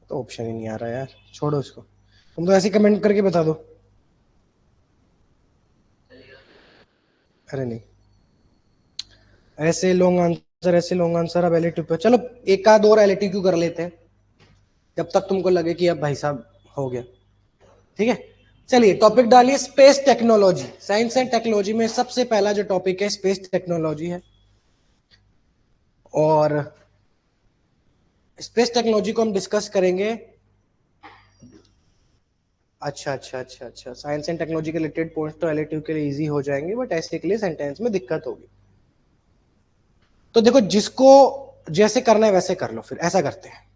तो ऑप्शन ही नहीं आ रहा यार, छोड़ो इसको, तुम तो ऐसे कमेंट करके बता दो। अरे नहीं, ऐसे लॉन्ग आंसर, ऐसे लॉन्ग आंसर। अब एलएटीक्यू पे चलो, एक आध और एलएटीक्यू कर लेते हैं जब तक तुमको लगे कि अब भाई साहब हो गया। ठीक है, चलिए टॉपिक डालिए, space technology. Science and technology में सबसे पहला जो टॉपिक है स्पेस टेक्नोलॉजी है। और स्पेस टेक्नोलॉजी को हम डिस्कस करेंगे। अच्छा अच्छा अच्छा अच्छा, साइंस एंड टेक्नोलॉजी के रिलेटेड पॉइंट्स तो एलएटीयू के लिए इजी हो जाएंगे, बट ऐसे के लिए सेंटेंस में दिक्कत होगी। तो देखो, जिसको जैसे करना है वैसे कर लो। फिर ऐसा करते हैं,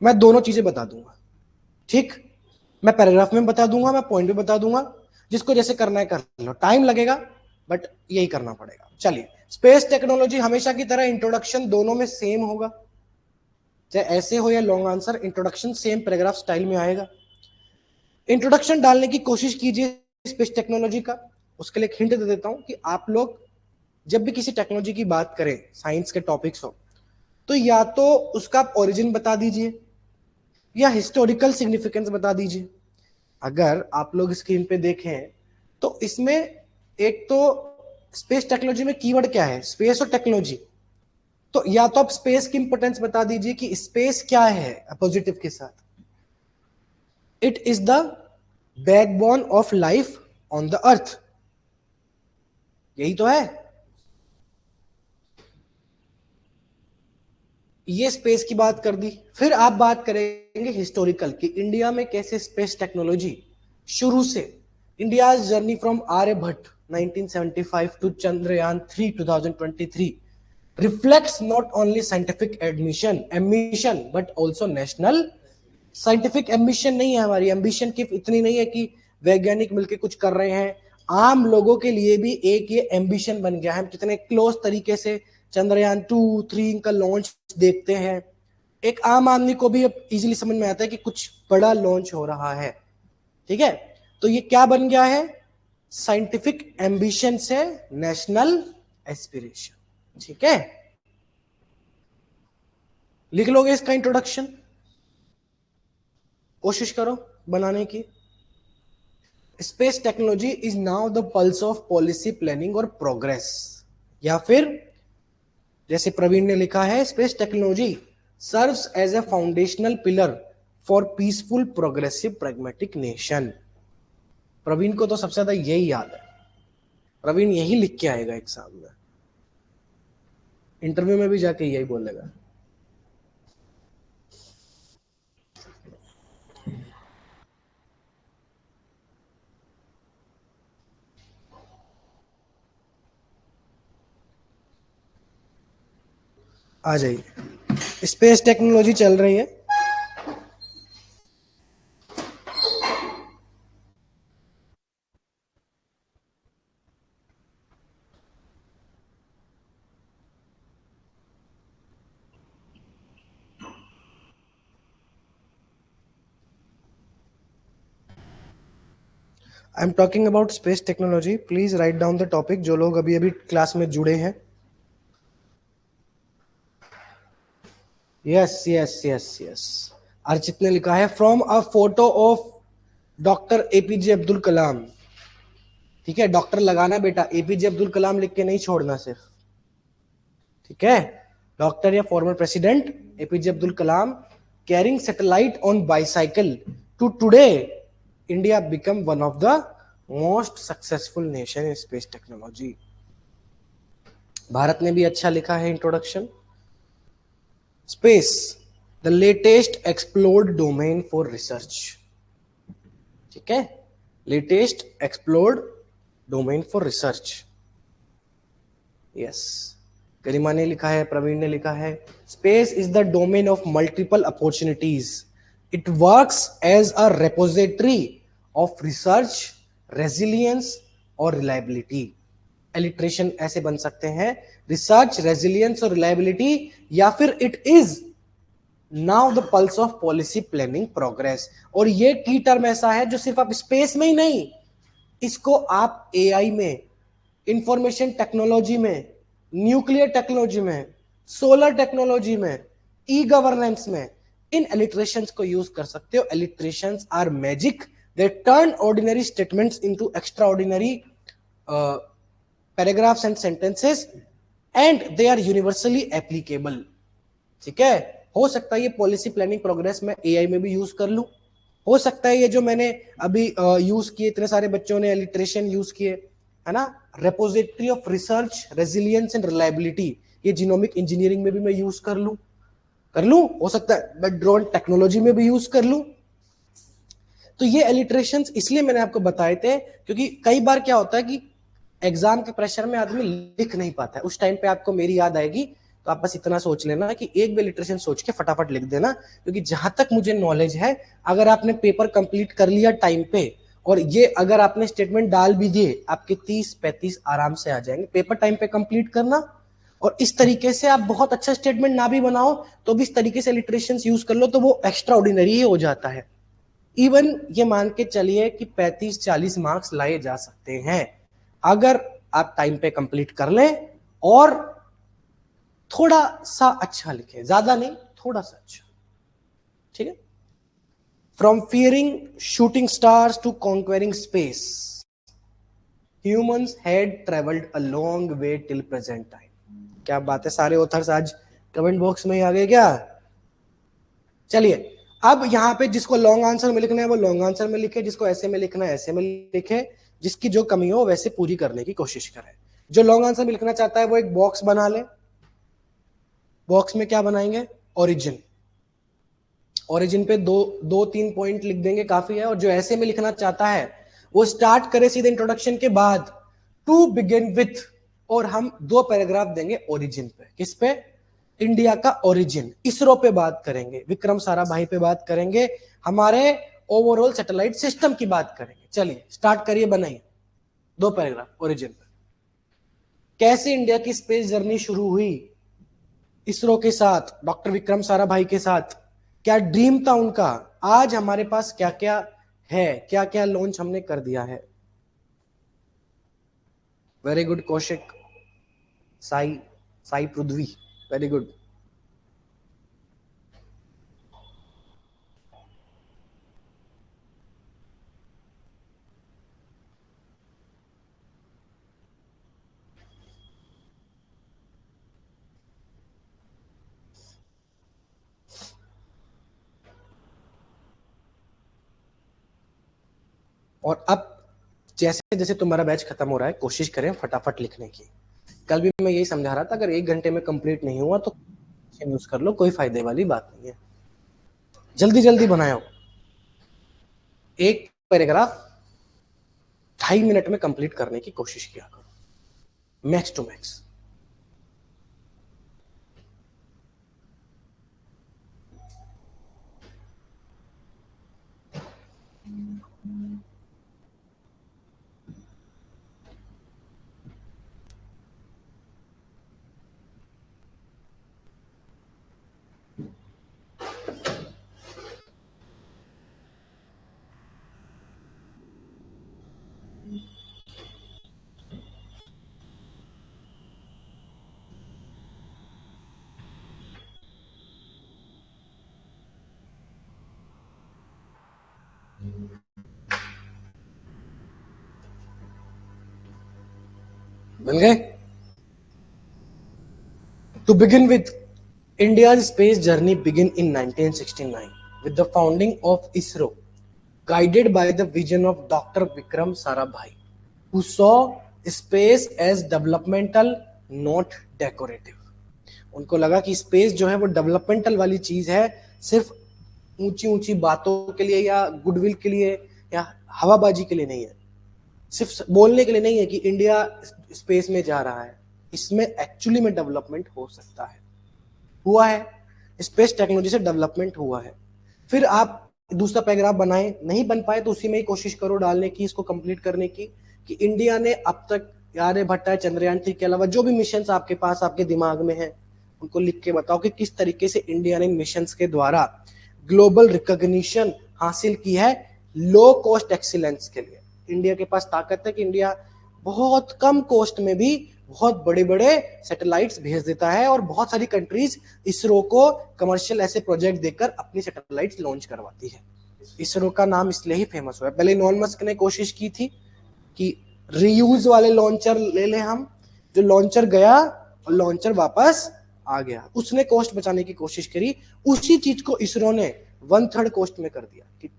मैं दोनों चीजें बता दूंगा। ठीक, मैं पैराग्राफ में बता दूंगा, मैं पॉइंट भी बता दूंगा। जिसको जैसे करना है कर लो, टाइम लगेगा बट यही करना पड़ेगा। चलिए, स्पेस टेक्नोलॉजी हमेशा की तरह इंट्रोडक्शन दोनों में सेम होगा, चाहे ऐसे हो या long answer, introduction same paragraph style में आएगा। इंट्रोडक्शन डालने की कोशिश कीजिए स्पेस टेक्नोलॉजी का। उसके लिए एक हिंट दे देता हूं कि आप लोग जब भी किसी टेक्नोलॉजी की बात करें, साइंस के टॉपिक्स हो, तो या तो उसका ओरिजिन बता दीजिए या हिस्टोरिकल सिग्निफिकेंस बता दीजिए। अगर आप लोग स्क्रीन पे देखें तो इसमें एक तो स्पेस टेक्नोलॉजी में कीवर्ड क्या है, स्पेस और टेक्नोलॉजी। तो या तो आप स्पेस की इंपोर्टेंस बता दीजिए कि स्पेस क्या है पॉजिटिव के साथ, it is the backbone of life on the earth, यही तो है। ये स्पेस की बात कर दी। फिर आप बात करेंगे हिस्टोरिकल कि इंडिया में कैसे स्पेस टेक्नोलॉजी शुरू से, India journey from Aryabhata 1975 to Chandrayaan 3 2023 reflects not only scientific ambition but also national scientific ambition. नहीं है हमारी एम्बिशन की इतनी नहीं है कि वैज्ञानिक मिलकर कुछ कर रहे हैं, आम लोगों के लिए भी एक ये एम्बिशन बन गया है। हम कितने क्लोज तरीके से चंद्रयान 2-3 का लॉन्च देखते हैं, एक आम आदमी को भी अब इजीली समझ में आता है कि कुछ बड़ा लॉन्च हो रहा है। ठीक है, तो ये क्या बन गया है, साइंटिफिक एम्बिशन से नेशनल एस्पिरेशन। ठीक है, लिख लोगे इसका इंट्रोडक्शन, कोशिश करो बनाने की। Space technology is now the pulse of policy planning और प्रोग्रेस। या फिर जैसे प्रवीण ने लिखा है, space technology serves as a foundational pillar for peaceful progressive pragmatic nation. Praveen को तो सबसे ज्यादा यही याद है, प्रवीण यही लिख के आएगा एग्जाम में, इंटरव्यू में भी जाके यही बोलेगा। आ जाइए, स्पेस टेक्नोलॉजी चल रही है। I am talking about space technology, please write down the topic जो लोग अभी अभी क्लास में जुड़े हैं। Yes yes yes yes, Archit ने लिखा है from a photo of doctor APJ Abdul Kalam. ठीक है, डॉक्टर लगाना बेटा, एपीजे अब्दुल कलाम लिख के नहीं छोड़ना सिर्फ। ठीक है, डॉक्टर या former president APJ Abdul Kalam carrying satellite on bicycle to today India become one of the most successful nation in space technology. Bharat ने भी अच्छा लिखा है introduction. Space the latest explored domain for research. ठीक है, latest explored domain for research. Yes, Garima ने लिखा है, प्रवीण ने लिखा है, space is the domain of multiple opportunities, it works as a repository of research, resilience और रिलायबिलिटी। एलिट्रेशन ऐसे बन सकते हैं, रिसर्च, रेजिलियंस और रिलायबिलिटी, या फिर it is now the pulse of policy planning progress. और ये की टर्म ऐसा है जो सिर्फ आप स्पेस में ही नहीं, इसको आप एआई में, इंफॉर्मेशन टेक्नोलॉजी में, न्यूक्लियर टेक्नोलॉजी में, सोलर टेक्नोलॉजी में, ई गवर्नेंस में, इन एलिट्रेशंस को यूज कर सकते हो। Alliterations are magic, they turn ordinary statements into extraordinary paragraphs and sentences and they are universally applicable. ठीक है, हो सकता है ये पॉलिसी प्लानिंग प्रोग्रेस में एआई में भी यूज कर लूं, हो सकता है ये जो मैंने अभी यूज किए, इतने सारे बच्चों ने एलिट्रेशन यूज किए है ना, repository of research resilience and reliability, ये जीनोमिक इंजीनियरिंग में भी मैं यूज कर लूं, हो सकता है मैं ड्रोन टेक्नोलॉजी में भी यूज कर लूं। तो ये एलिट्रेशंस इसलिए मैंने आपको बताए थे क्योंकि कई बार क्या होता है कि एग्जाम के प्रेशर में आदमी लिख नहीं पाता है, उस टाइम पे आपको मेरी याद आएगी, तो आप बस इतना सोच लेना कि एक भी लिटरेशन सोच के फटाफट लिख देना, क्योंकि जहां तक मुझे नॉलेज है अगर आपने पेपर कंप्लीट कर लिया टाइम पे और ये अगर आपने स्टेटमेंट डाल भी दिए, आपके 30-35 आराम से आ जाएंगे। पेपर टाइम पे कंप्लीट करना, और इस तरीके से आप बहुत अच्छा स्टेटमेंट ना भी बनाओ तो भी इस तरीके से लिटरेशन यूज कर लो तो वो एक्स्ट्रा ऑर्डिनरी ही हो जाता है। इवन ये मान के चलिए कि 35-40 मार्क्स लाए जा सकते हैं अगर आप टाइम पे कंप्लीट कर लें और थोड़ा सा अच्छा लिखे, ज्यादा नहीं, थोड़ा सा अच्छा। ठीक है। From fearing shooting stars to conquering space, humans had travelled a long way till present time. क्या बात है, सारे ऑथर्स आज कमेंट बॉक्स में ही आ गए क्या? चलिए, अब यहां पे जिसको लॉन्ग आंसर में लिखना है वो लॉन्ग आंसर में लिखे, जिसको ऐसे में लिखना है ऐसे में लिखे, जिसकी जो कमी हो वैसे पूरी करने की कोशिश करें। जो लॉन्ग आंसर में लिखना चाहता है वो एक बॉक्स बना ले, बॉक्स में क्या बनाएंगे, ओरिजिन, ओरिजिन पे दो तीन पॉइंट लिख देंगे, काफी है। और जो ऐसे में लिखना चाहता है वो स्टार्ट करे सीधे इंट्रोडक्शन के बाद टू बिगिन विथ, और हम 2 पैराग्राफ देंगे ओरिजिन पे। किस पे? इंडिया का ओरिजिन। इसरो पे बात करेंगे, विक्रम साराभाई पे बात करेंगे, हमारे ओवरऑल सैटेलाइट सिस्टम की बात करेंगे। चलिए स्टार्ट करिए, बनाइए 2 पैराग्राफ ओरिजिन पे। कैसे इंडिया की स्पेस जर्नी शुरू हुई इसरो के साथ, डॉक्टर विक्रम साराभाई के साथ, क्या ड्रीम था उनका, आज हमारे पास क्या क्या है, क्या क्या लॉन्च हमने कर दिया है। वेरी गुड कौशिक, साई पृथ्वी, वेरी गुड। और अब जैसे जैसे तुम्हारा बैच खत्म हो रहा है, कोशिश करें फटाफट लिखने की। कल भी मैं यही समझा रहा था, अगर 1 घंटे में कंप्लीट नहीं हुआ तो यूज कर लो, कोई फायदे वाली बात नहीं है। जल्दी जल्दी बनाओ, एक पैराग्राफ 2.5 मिनट में कंप्लीट करने की कोशिश किया करो, मैक्स टू मैक्स। बन गए? To begin with, India's space journey began in 1969 with the founding of ISRO, guided by the vision of Dr. Vikram Sarabhai, who saw space as developmental, not decorative. उनको लगा कि space जो है वो developmental वाली चीज है, सिर्फ ऊंची ऊंची बातों के लिए या गुडविल के लिए या हवाबाजी के लिए नहीं है, सिर्फ बोलने के लिए नहीं है कि इंडिया स्पेस में जा रहा है। इसमें एक्चुअली में डेवलपमेंट हो सकता है, हुआ है, स्पेस टेक्नोलॉजी से डेवलपमेंट हुआ है। फिर आप दूसरा पैराग्राफ बनाए, नहीं बन पाए तो उसी में ही कोशिश करो डालने की, इसको कंप्लीट करने की, कि इंडिया ने अब तक आर्यभट्ट, चंद्रयान-3 के अलावा जो भी मिशन आपके पास आपके दिमाग में है उनको लिख के बताओ कि किस तरीके से इंडिया ने मिशन के द्वारा ग्लोबल रिकॉग्निशन हासिल की है लो कॉस्ट एक्सीलेंस के लिए। इंडिया के पास ताकत है कि इंडिया बहुत कम कॉस्ट में भी बहुत बड़े बड़े सैटेलाइट्स भेज देता है और बहुत सारी कंट्रीज इसरो को कमर्शियल ऐसे प्रोजेक्ट देकर अपनी सैटेलाइट्स लॉन्च करवाती है। इसरो का नाम इसलिए ही फेमस हुआ है। पहले इलॉन मस्क ने कोशिश की थी कि रीयूज वाले लॉन्चर ले लें हम, जो लॉन्चर गया और लॉन्चर वापस आ गया, उसने कॉस्ट बचाने की कोशिश करी। उसी चीज को इसरो ने 1/3 कॉस्ट में कर दिया कि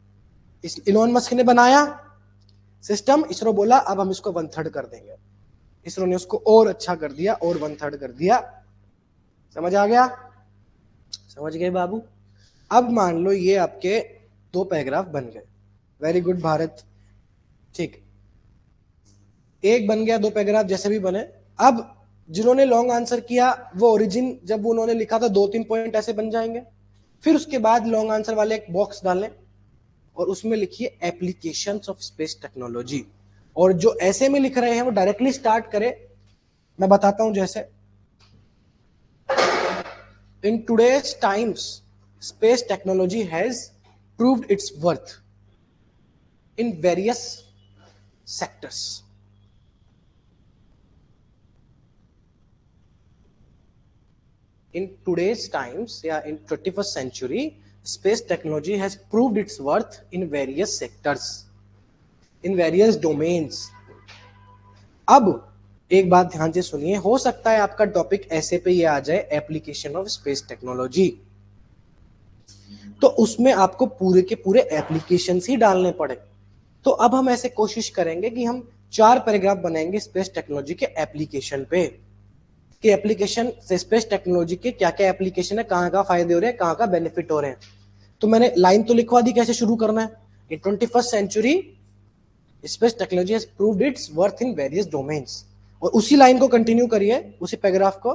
इलॉन मस्क ने बनाया सिस्टम, इसरो बोला अब हम इसको 1/3 कर देंगे, इसरो ने उसको और अच्छा कर दिया और 1/3 कर दिया। समझ आ गया? समझ गए बाबू? अब मान लो ये आपके 2 पैराग्राफ बन गए। Very good Bharat. ठीक, एक बन गया, 2 पैराग्राफ जैसे भी बने। अब जिन्होंने लॉन्ग आंसर किया वो ओरिजिन जब उन्होंने लिखा था 2-3 पॉइंट ऐसे बन जाएंगे। फिर उसके बाद लॉन्ग आंसर वाले एक बॉक्स डालें और उसमें लिखिए एप्लीकेशंस ऑफ स्पेस टेक्नोलॉजी। और जो ऐसे में लिख रहे हैं वो डायरेक्टली स्टार्ट करें। मैं बताता हूं, जैसे in today's times space technology has proved its worth in various sectors. In today's times, in 21st century, space technology has proved its worth in various sectors, in various domains. अब एक बात ध्यान से सुनिए, हो सकता है आपका टॉपिक ऐसे पे ये आ जाए एप्लीकेशन ऑफ स्पेस टेक्नोलॉजी, तो उसमें आपको पूरे के पूरे एप्लीकेशंस ही डालने पड़े। तो अब हम ऐसे कोशिश करेंगे कि हम 4 पैराग्राफ बनाएंगे स्पेस टेक्नोलॉजी के एप्लीकेशन पे, कि एप्लीकेशन से स्पेस टेक्नोलॉजी के क्या क्या एप्लीकेशन है, कहाँ कहाँ फायदे हो रहे हैं, कहाँ कहाँ बेनिफिट हो रहे हैं। तो मैंने लाइन तो लिखवा दी कैसे शुरू करना है। In 21st century space technology has proved its worth in various domains, और उसी लाइन को कंटिन्यू करिए, उसी पैराग्राफ को।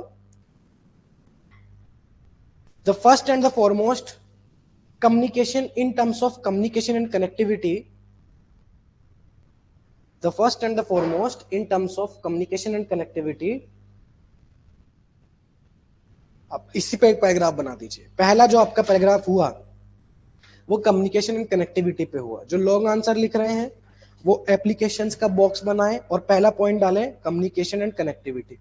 The first and the foremost communication in terms of communication and connectivity, the first and the foremost in terms of communication and connectivity. अब इसी पे एक पैराग्राफ बना दीजिए। पहला जो आपका पैराग्राफ हुआ वो कम्युनिकेशन एंड कनेक्टिविटी पे हुआ। जो लॉन्ग आंसर लिख रहे हैं वो एप्लीकेशंस का बॉक्स बनाएं और पहला पॉइंट डालें कम्युनिकेशन एंड कनेक्टिविटी,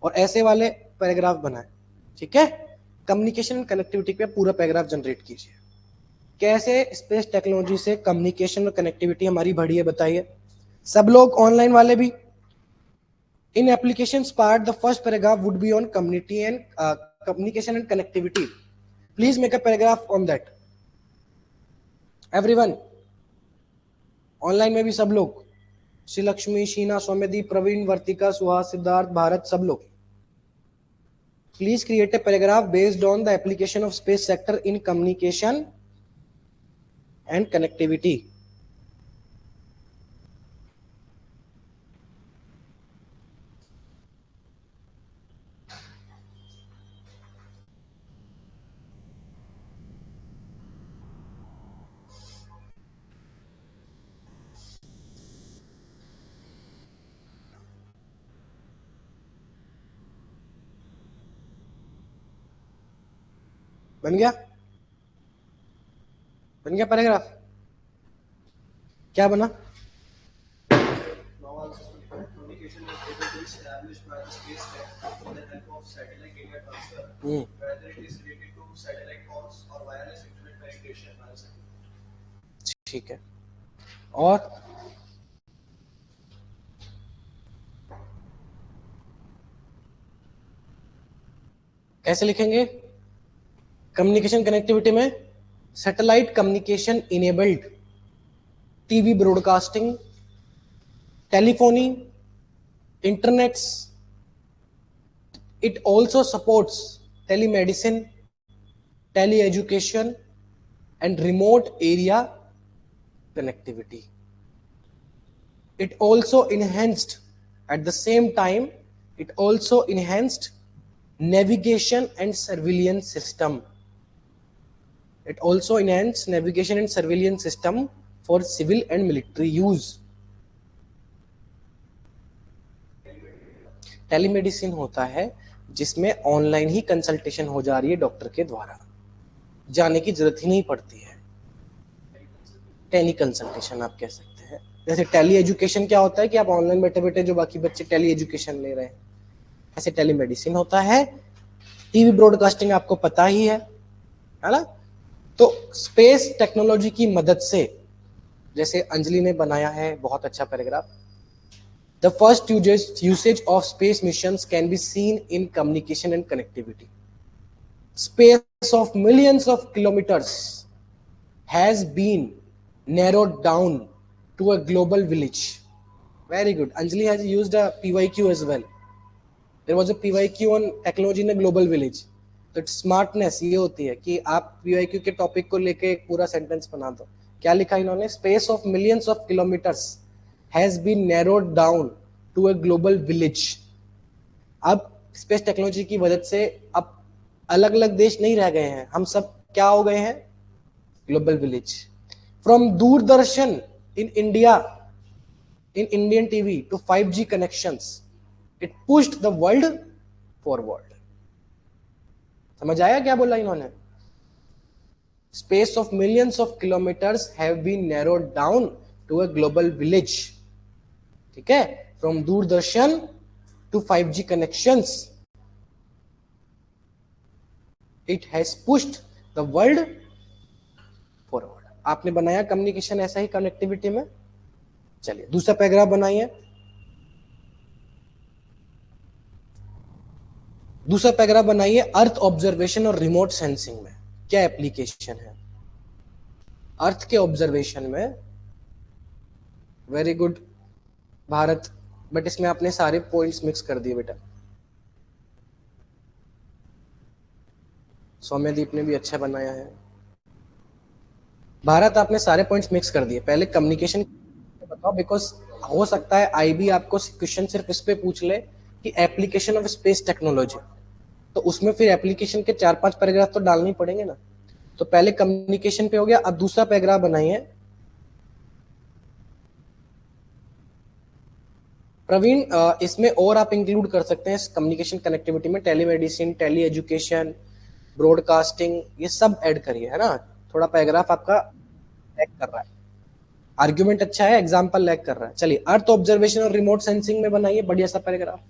और ऐसे वाले पैराग्राफ बनाएं। ठीक है, कम्युनिकेशन एंड कनेक्टिविटी पे पूरा पैराग्राफ जनरेट कीजिए। कैसे स्पेस टेक्नोलॉजी से कम्युनिकेशन और कनेक्टिविटी हमारी बढ़ी है बताइए सब लोग, ऑनलाइन वाले भी। In applications part, the first paragraph would be on communication and connectivity. Please make a paragraph on that. Everyone. Online में भी सब लोग, श्री लक्ष्मी, शीना, सौम्यदीप, प्रवीण, वर्तिका, सुहास, सिद्धार्थ, भारत, सब लोग। Please create a paragraph based on the application of space sector in communication and connectivity. बन गया? बन गया पैराग्राफ? क्या बना? ठीक है, और कैसे लिखेंगे? कम्युनिकेशन कनेक्टिविटी में satellite communication enabled TV broadcasting, telephony, internets. It also supports telemedicine, teleeducation and remote area connectivity. It also enhanced, at the same time, it also enhanced navigation and surveillance system. It also enhanced navigation and surveillance system for civil and military use. Telemedicine होता है जिसमें online ही consultation हो जा रही है doctor के द्वारा, जाने की जरूरत ही नहीं पड़ती है। टेली कंसल्टेशन आप कह सकते हैं। जैसे टेली एजुकेशन क्या होता है कि आप ऑनलाइन बैठे बैठे जो बाकी बच्चे टेली एजुकेशन ले रहे हैं, ऐसे टेली मेडिसिन होता है। टीवी ब्रॉडकास्टिंग आपको पता ही है ना। तो स्पेस टेक्नोलॉजी की मदद से, जैसे अंजलि ने बनाया है बहुत अच्छा paragraph, the first usage of space missions can be seen in communication and connectivity. Space of millions of kilometres has been narrowed down to a global village. Very good. Anjali has used a PYQ as well. There was a PYQ on technology in a global village. तो smartness ये होती है कि आप PYQ के topic को लेके एक पूरा सेंटेंस बना दो। क्या लिखा इन्होंने? Space of millions of kilometres has been narrowed down to a global village. अब स्पेस टेक्नोलॉजी की मदद से अब अलग अलग देश नहीं रह गए हैं, हम सब क्या हो गए हैं? Global village. From Doordarshan in India, in Indian TV to 5G connections, it pushed the world forward. समझ आया क्या बोला इन्होंने? Space of millions of kilometers have been narrowed down to a global village. ठीक है? From Doordarshan to 5G connections, it has pushed the world forward. आपने बनाया communication ऐसा ही कनेक्टिविटी में। चलिए दूसरा पैराग्राफ बनाइए। दूसरा पैराग्राफ बनाइए, अर्थ ऑब्जर्वेशन और रिमोट सेंसिंग में क्या एप्लीकेशन है। अर्थ के ऑब्जर्वेशन में, वेरी गुड भारत, बट इसमें आपने सारे पॉइंट्स मिक्स कर दिए बेटा। सौम्यदीप ने भी अच्छा बनाया है। भारत आपने सारे पॉइंट्स मिक्स कर दिए। पहले कम्युनिकेशन बताओ, बिकॉज हो सकता है आईबी आपको क्वेश्चन सिर्फ इस पे पूछ ले कि एप्लीकेशन ऑफ स्पेस टेक्नोलॉजी, तो उसमें फिर एप्लीकेशन के 4-5 पैराग्राफ तो डालने ही पड़ेंगे ना। तो पहले कम्युनिकेशन पे हो गया। अब दूसरा पैराग्राफ बनाइए प्रवीण। इसमें और आप इंक्लूड कर सकते हैं कम्युनिकेशन कनेक्टिविटी में टेलीमेडिसिन, टेली एजुकेशन, ब्रॉडकास्टिंग, ये सब ऐड करिए, है ना। थोड़ा पैराग्राफ आपका लैग कर रहा है, आर्ग्यूमेंट अच्छा है, एग्जाम्पल लैग कर रहा है। चलिए अर्थ ऑब्जर्वेशन और रिमोट सेंसिंग में बनाइए बढ़िया सा पैराग्राफ।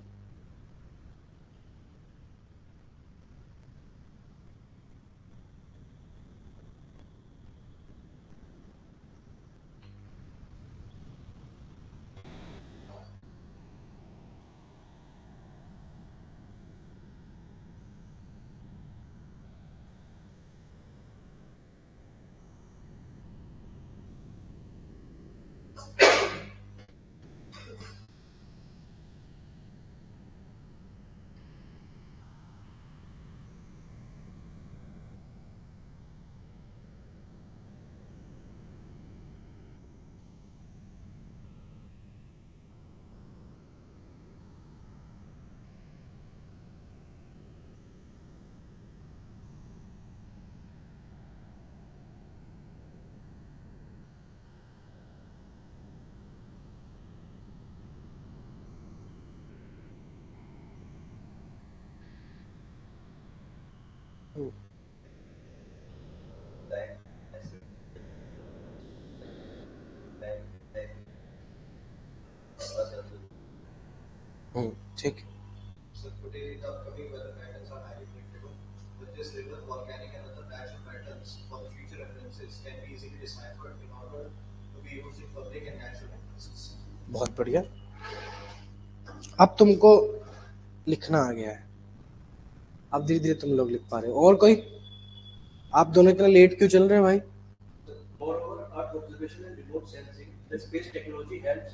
ठीक। बहुत बढ़िया। अब तुमको लिखना आ गया है, अब धीरे धीरे तुम लोग लिख पा रहे हो। और कोई? आप दोनों इतना लेट क्यों चल रहे हैं भाई? The space technology helps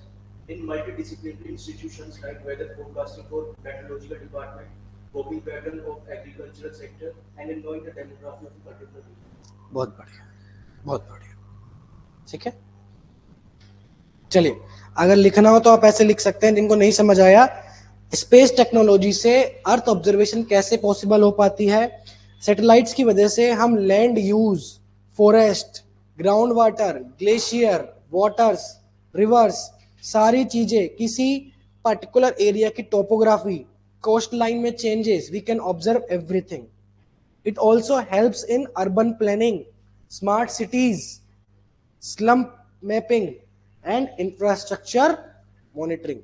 in multidisciplinary institutions like weather forecasting for meteorological department, coping pattern of agricultural sector, and in knowing the demography of a particular region. बहुत बढ़िया, बहुत बढ़िया, ठीक है। चलिए अगर लिखना हो तो आप ऐसे लिख सकते हैं। जिनको नहीं समझ आया, स्पेस टेक्नोलॉजी से अर्थ ऑब्जर्वेशन कैसे पॉसिबल हो पाती है। सैटेलाइट्स की वजह से हम land use, forest, ground water, glacier, waters, rivers, सारी चीजें, किसी पर्टिकुलर एरिया की टोपोग्राफी, कोस्ट लाइन में changes, we can observe everything. It also helps in urban planning, smart cities, slum mapping, and infrastructure monitoring,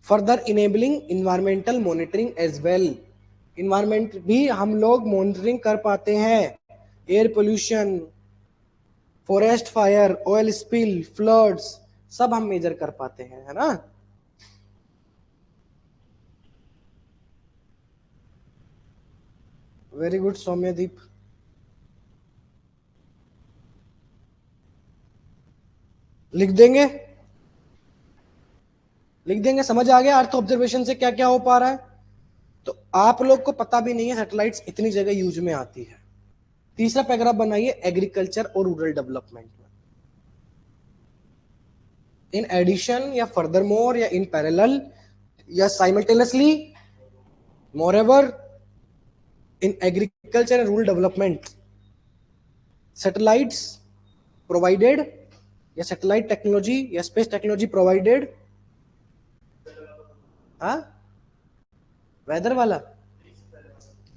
further enabling environmental monitoring as well. Environment भी हम लोग monitoring कर पाते हैं, air pollution, forest fire, oil spill, floods, सब हम measure कर पाते हैं, है ना। Very good Soumyadeep. लिख देंगे, लिख देंगे, समझ आ गया अर्थ ऑब्जर्वेशन से क्या क्या हो पा रहा है। तो आप लोग को पता भी नहीं है सैटेलाइट्स इतनी जगह यूज में आती है। तीसरा पैराग्राफ बनाइए एग्रीकल्चर और रूरल डेवलपमेंट में। इन एडिशन या फर्दर मोर या इन पैरेलल या simultaneously, moreover in agriculture and rural development, satellites provided या सैटेलाइट टेक्नोलॉजी या स्पेस टेक्नोलॉजी प्रोवाइडेड, हाँ वेदर वाला।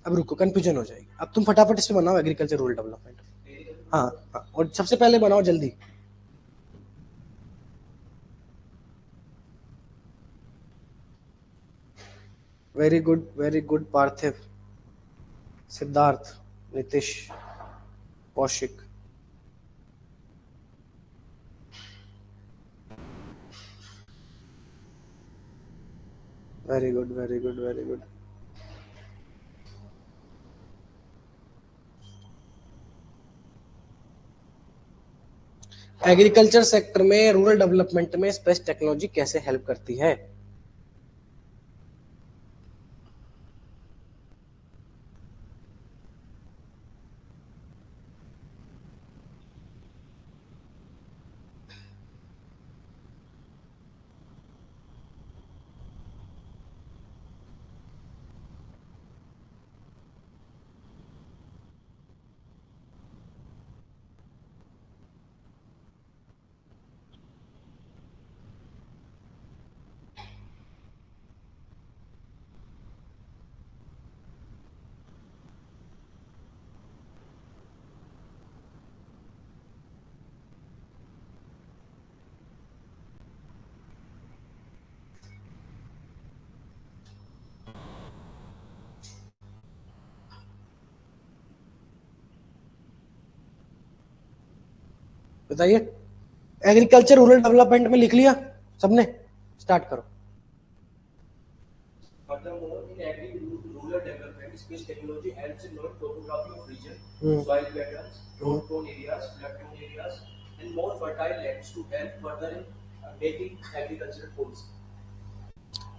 अब रुको, कंफ्यूजन हो जाएगी, अब तुम फटाफट इसमें बनाओ एग्रीकल्चर रूरल डेवलपमेंट। हाँ हाँ, और सबसे पहले बनाओ जल्दी। Very good Parthiv, Siddharth, Nitish, Kaushik. Very good. Agriculture sector में, रूरल डेवलपमेंट में स्पेस टेक्नोलॉजी कैसे हेल्प करती है। बताइए, एग्रीकल्चर रूरल डेवलपमेंट में लिख लिया सबने, स्टार्ट करो। Furthermore, in agri-rural development, space technology helps in knowing topography of region, soil patterns, drought-prone areas, flood-prone areas, and more fertile lands to help further in making agricultural policy.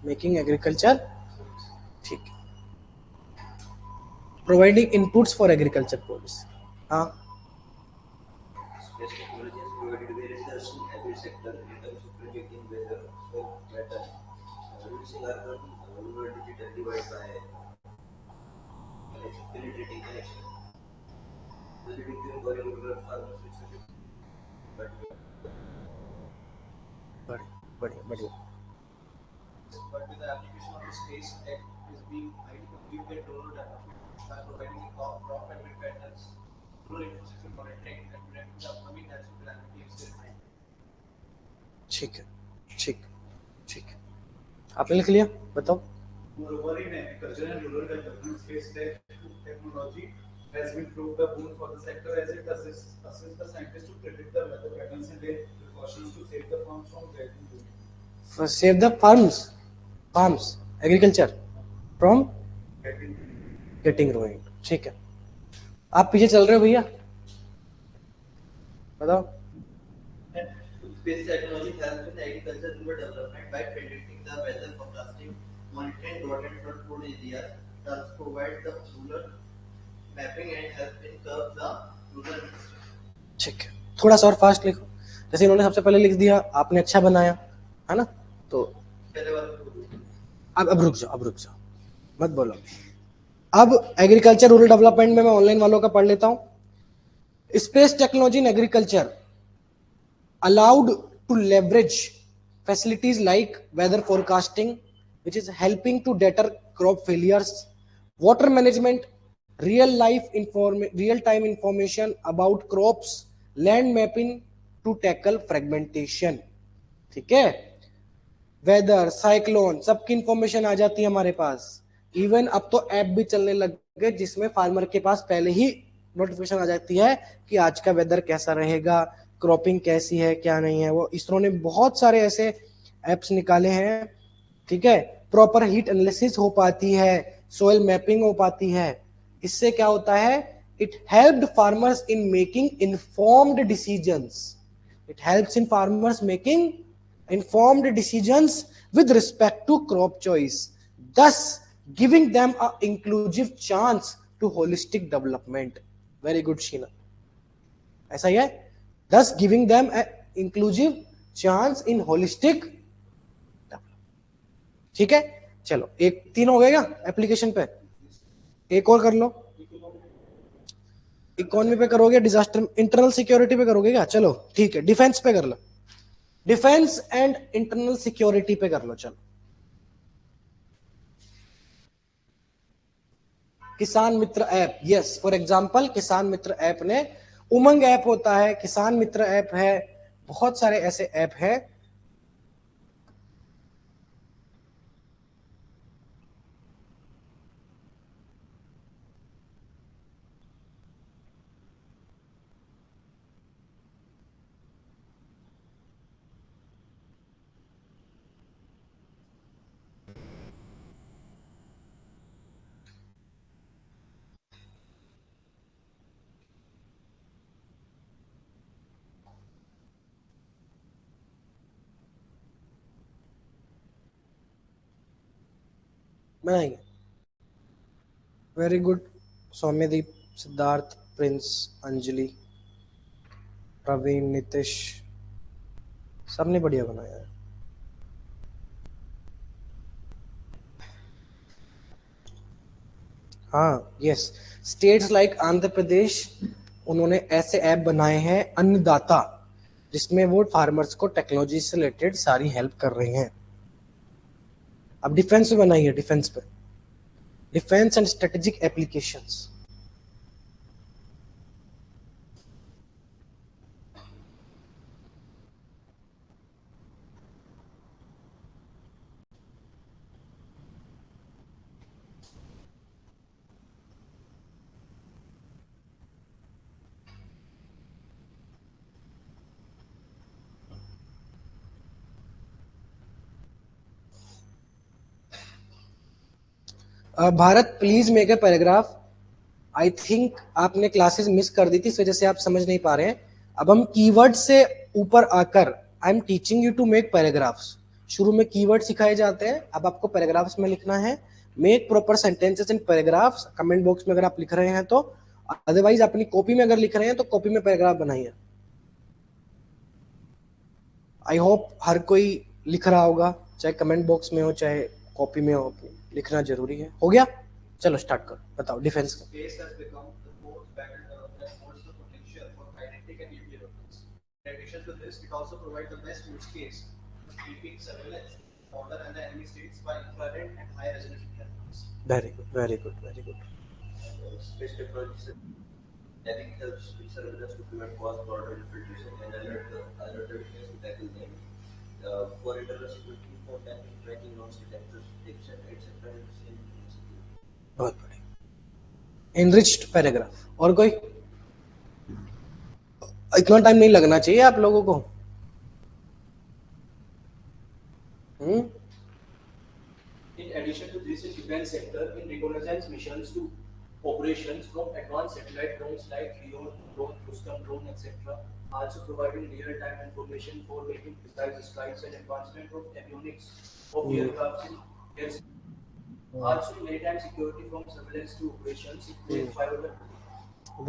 Making agriculture, ठीक है, providing inputs for agriculture policy. हाँ, Space technology has provided various helps in every sector in terms of predicting weather, soil pattern, reducing urban rural digital divide by penetrating connection, leading to empowering rural farmers with solutions. बढ़िया। But with the application of the Space Act is being highly contributed to rural development by providing crop and wind patterns, rural infrastructure monitoring, and predicting the upcoming natural calamities in time. ठीक है, आपने लिख लिया, बताओ। Moreover, in agriculture and rural development, space technology has been proved a boon for the sector as it assists the scientists to predict the weather patterns and take precautions to save the farms from getting ruined. Save the farms, agriculture from getting ruined। ठीक है, आप पीछे चल रहे हो भैया, बताओ। Space technology helps in agriculture rural development by predicting the weather forecasting, monitoring drought and flood-prone areas, thus provide the rural mapping and help in curb the rural infrastructure. ठीक है, थोड़ा सा और फास्ट लिखो, जैसे इन्होंने सबसे पहले लिख दिया, आपने अच्छा बनाया है ना। तो अब रुक जाओ, मत बोलो। अब एग्रीकल्चर रूरल डेवलपमेंट में मैं ऑनलाइन वालों का पढ़ लेता हूं। Space technology in agriculture allowed to leverage facilities like weather forecasting, which is helping to deter crop failures, water management, real time information about crops, land mapping to tackle fragmentation, ठीक है, weather, cyclone, सबकी information आ जाती है हमारे पास। Even अब तो app भी चलने लग गए जिसमें फार्मर के पास पहले ही नोटिफिकेशन आ जाती है कि आज का वेदर कैसा रहेगा, क्रॉपिंग कैसी है, क्या नहीं है। वो इसरो ने बहुत सारे ऐसे एप्स निकाले हैं, ठीक है। प्रॉपर हीट एनालिसिस हो पाती है, सोयल मैपिंग हो पाती है। इससे क्या होता है, it helped farmers in making informed decisions, it helps in farmers making informed decisions with respect to crop choice, thus giving them a inclusive chance to holistic development. Very good, Sheena. ऐसा ही है, thus giving them a inclusive chance in holistic development. ठीक है, चलो एक 3 हो गएगा application पे, एक और कर लो। इकोनॉमी पे करोगे, डिजास्टर, इंटरनल सिक्योरिटी पे करोगे क्या? चलो ठीक है, डिफेंस पे कर लो, डिफेंस एंड इंटरनल सिक्योरिटी पे कर लो। चलो, किसान मित्र ऐप, यस, फॉर एग्जांपल किसान मित्र ऐप ने, उमंग ऐप होता है, किसान मित्र ऐप है, बहुत सारे ऐसे ऐप हैं। बनाएंगे, very good, Soumyadeep, Siddharth, Prince, Anjali, Praveen, Nitish, सबने बढ़िया बनाया है। हाँ, yes, states like Andhra Pradesh, उन्होंने ऐसे ऐप बनाए हैं अन्नदाता, जिसमें वो फार्मर्स को टेक्नोलॉजी से रिलेटेड सारी हेल्प कर रहे हैं। अब डिफेंस पे बनाई है, डिफेंस पे, defence and strategic applications. Bharat, please make a paragraph. I think आपने क्लासेस मिस कर दी थी, इस वजह से आप समझ नहीं पा रहे हैं। अब हम कीवर्ड से ऊपर आकर, I am teaching you to make paragraphs. शुरू में कीवर्ड सिखाए जाते हैं, अब आपको पैराग्राफ्स में लिखना है। मेक प्रॉपर सेंटेंसेस इन पैराग्राफ्स, कमेंट बॉक्स में अगर आप लिख रहे हैं तो, अदरवाइज अपनी कॉपी में अगर लिख रहे हैं तो कॉपी में पैराग्राफ बनाइए। आई होप हर कोई लिख रहा होगा, चाहे कमेंट बॉक्स में हो चाहे कॉपी में हो, लिखना जरूरी है। हो गया, चलो स्टार्ट करो, बताओ डिफेंस का। Space has become the most battleground that holds the potential for kinetic and nuclear weapons. In addition to this, it also provides the best use case for keeping surveillance, order, and the enemy states by infrared and high resolution cameras. Very good, very good, very good. Space technology helps with surveillance to prevent cross-border infiltration and alert the defense to tackle them. For internal security, for tackling, tracking, non-state actors, detection, etc. and security. बहुत बढ़िया, enriched paragraph. और कोई? इतना time नहीं लगना चाहिए आप लोगों को। In addition to this, in defense sector, in reconnaissance missions to operations from advanced satellite drones like Leo drone, Rustam drone, etc., also providing real-time information for making precise strikes and advancement of avionics of aircrafts in air. Also, maritime security from surveillance to operations, including 500.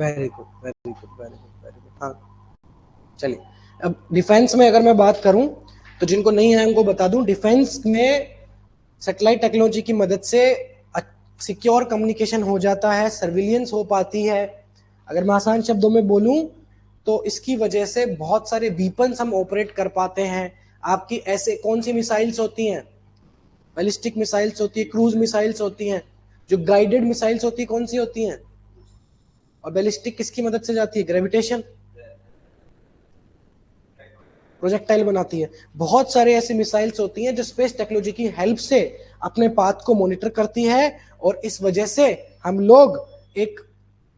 Very good, very good, very good, very good. हाँ, चलिए, अब defence में अगर मैं बात करूं तो जिनको नहीं है उनको बता दूं, डिफेंस में सैटेलाइट टेक्नोलॉजी की मदद से सिक्योर कम्युनिकेशन हो जाता है, सर्विलियंस हो पाती है। अगर मैं आसान शब्दों में बोलूं तो इसकी वजह से बहुत सारे वीपन्स हम ऑपरेट कर पाते हैं। आपकी ऐसे कौन सी मिसाइल्स होती हैं? बैलिस्टिक मिसाइल्स होती है, क्रूज मिसाइल्स होती हैं। जो गाइडेड मिसाइल्स होती है कौन सी होती हैं? और बैलिस्टिक किसकी मदद से जाती है? ग्रेविटेशन। प्रोजेक्टाइल बनाती है। बहुत सारे ऐसी मिसाइल्स होती हैं जो स्पेस टेक्नोलॉजी की हेल्प से अपने पाथ को मॉनिटर करती है, और इस वजह से हम लोग एक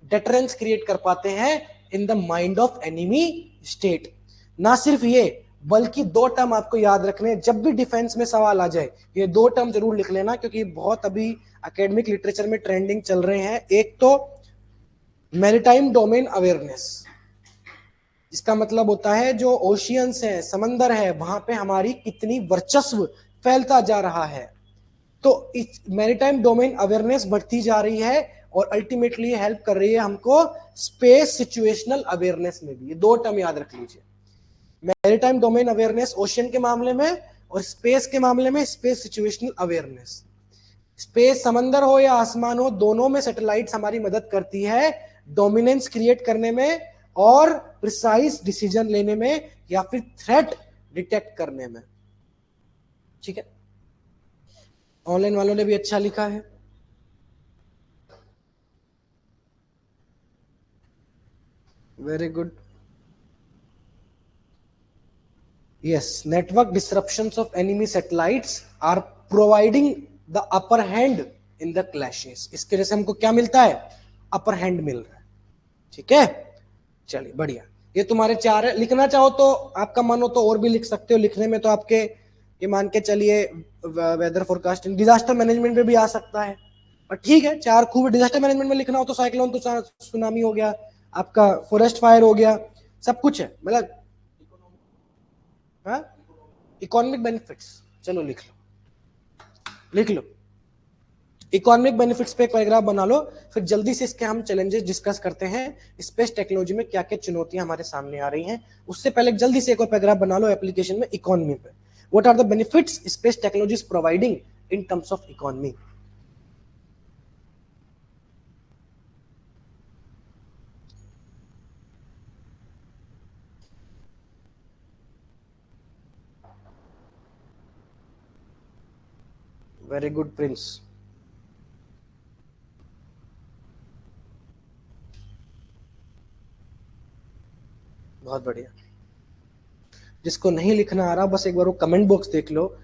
डेटरेंस क्रिएट कर पाते हैं in the mind of enemy state. ना सिर्फ ये, बल्कि दो टर्म आपको याद रखने, जब भी डिफेंस में सवाल आ जाए ये दो टर्म जरूर लिख लेना, क्योंकि बहुत अभी एकेडमिक लिटरेचर में ट्रेंडिंग चल रहे हैं। एक तो मैरीटाइम डोमेन अवेयरनेस, इसका मतलब होता है जो ओशियंस है, समंदर है, वहां पे हमारी कितनी वर्चस्व फैलता जा रहा है। तो इस मैरीटाइम डोमेन अवेयरनेस बढ़ती जा रही है और अल्टीमेटली हेल्प कर रही है हमको स्पेस सिचुएशनल अवेयरनेस में भी। ये दो टर्म याद रख लीजिए, मैरीटाइम डोमेन अवेयरनेस ओशियन के मामले में, और स्पेस के मामले में स्पेस सिचुएशनल अवेयरनेस। स्पेस समंदर हो या आसमान हो, दोनों में सैटेलाइट्स हमारी मदद करती है डोमिनेंस क्रिएट करने में और प्रिसाइज डिसीजन लेने में या फिर थ्रेट डिटेक्ट करने में। ठीक है, ऑनलाइन वालों ने भी अच्छा लिखा है। Very good. Yes, network disruptions of enemy satellites are providing the upper hand in the clashes. इसके वजह से हमको क्या मिलता है? अपर हैंड मिल रहा है। ठीक है, चलिए बढ़िया। ये तुम्हारे चार है, लिखना चाहो तो आपका मन हो तो और भी लिख सकते हो। लिखने में तो आपके ये मान के चलिए वेदर फोरकास्टिंग, डिजास्टर मैनेजमेंट में भी आ सकता है, पर ठीक है चार खूब। डिजास्टर मैनेजमेंट में लिखना हो तो साइक्लोन, तो सुनामी हो गया, आपका फॉरेस्ट फायर हो गया, सब कुछ है। मतलब इकोनॉमिक बेनिफिट्स, चलो लिख लो। इकोनॉमिक बेनिफिट्स पे एक पैराग्राफ बना लो, फिर जल्दी से इसके हम चैलेंजेस डिस्कस करते हैं। स्पेस टेक्नोलॉजी में क्या क्या चुनौतियां हमारे सामने आ रही हैं, उससे पहले जल्दी से एक और पैराग्राफ बना लो एप्लीकेशन में इकोनॉमी पे। What are the benefits space technology is providing in terms of economy. Very good Prince. बहुत बढ़िया। जिसको नहीं लिखना आ रहा, बस एक बार वो कमेंट बॉक्स देख लो,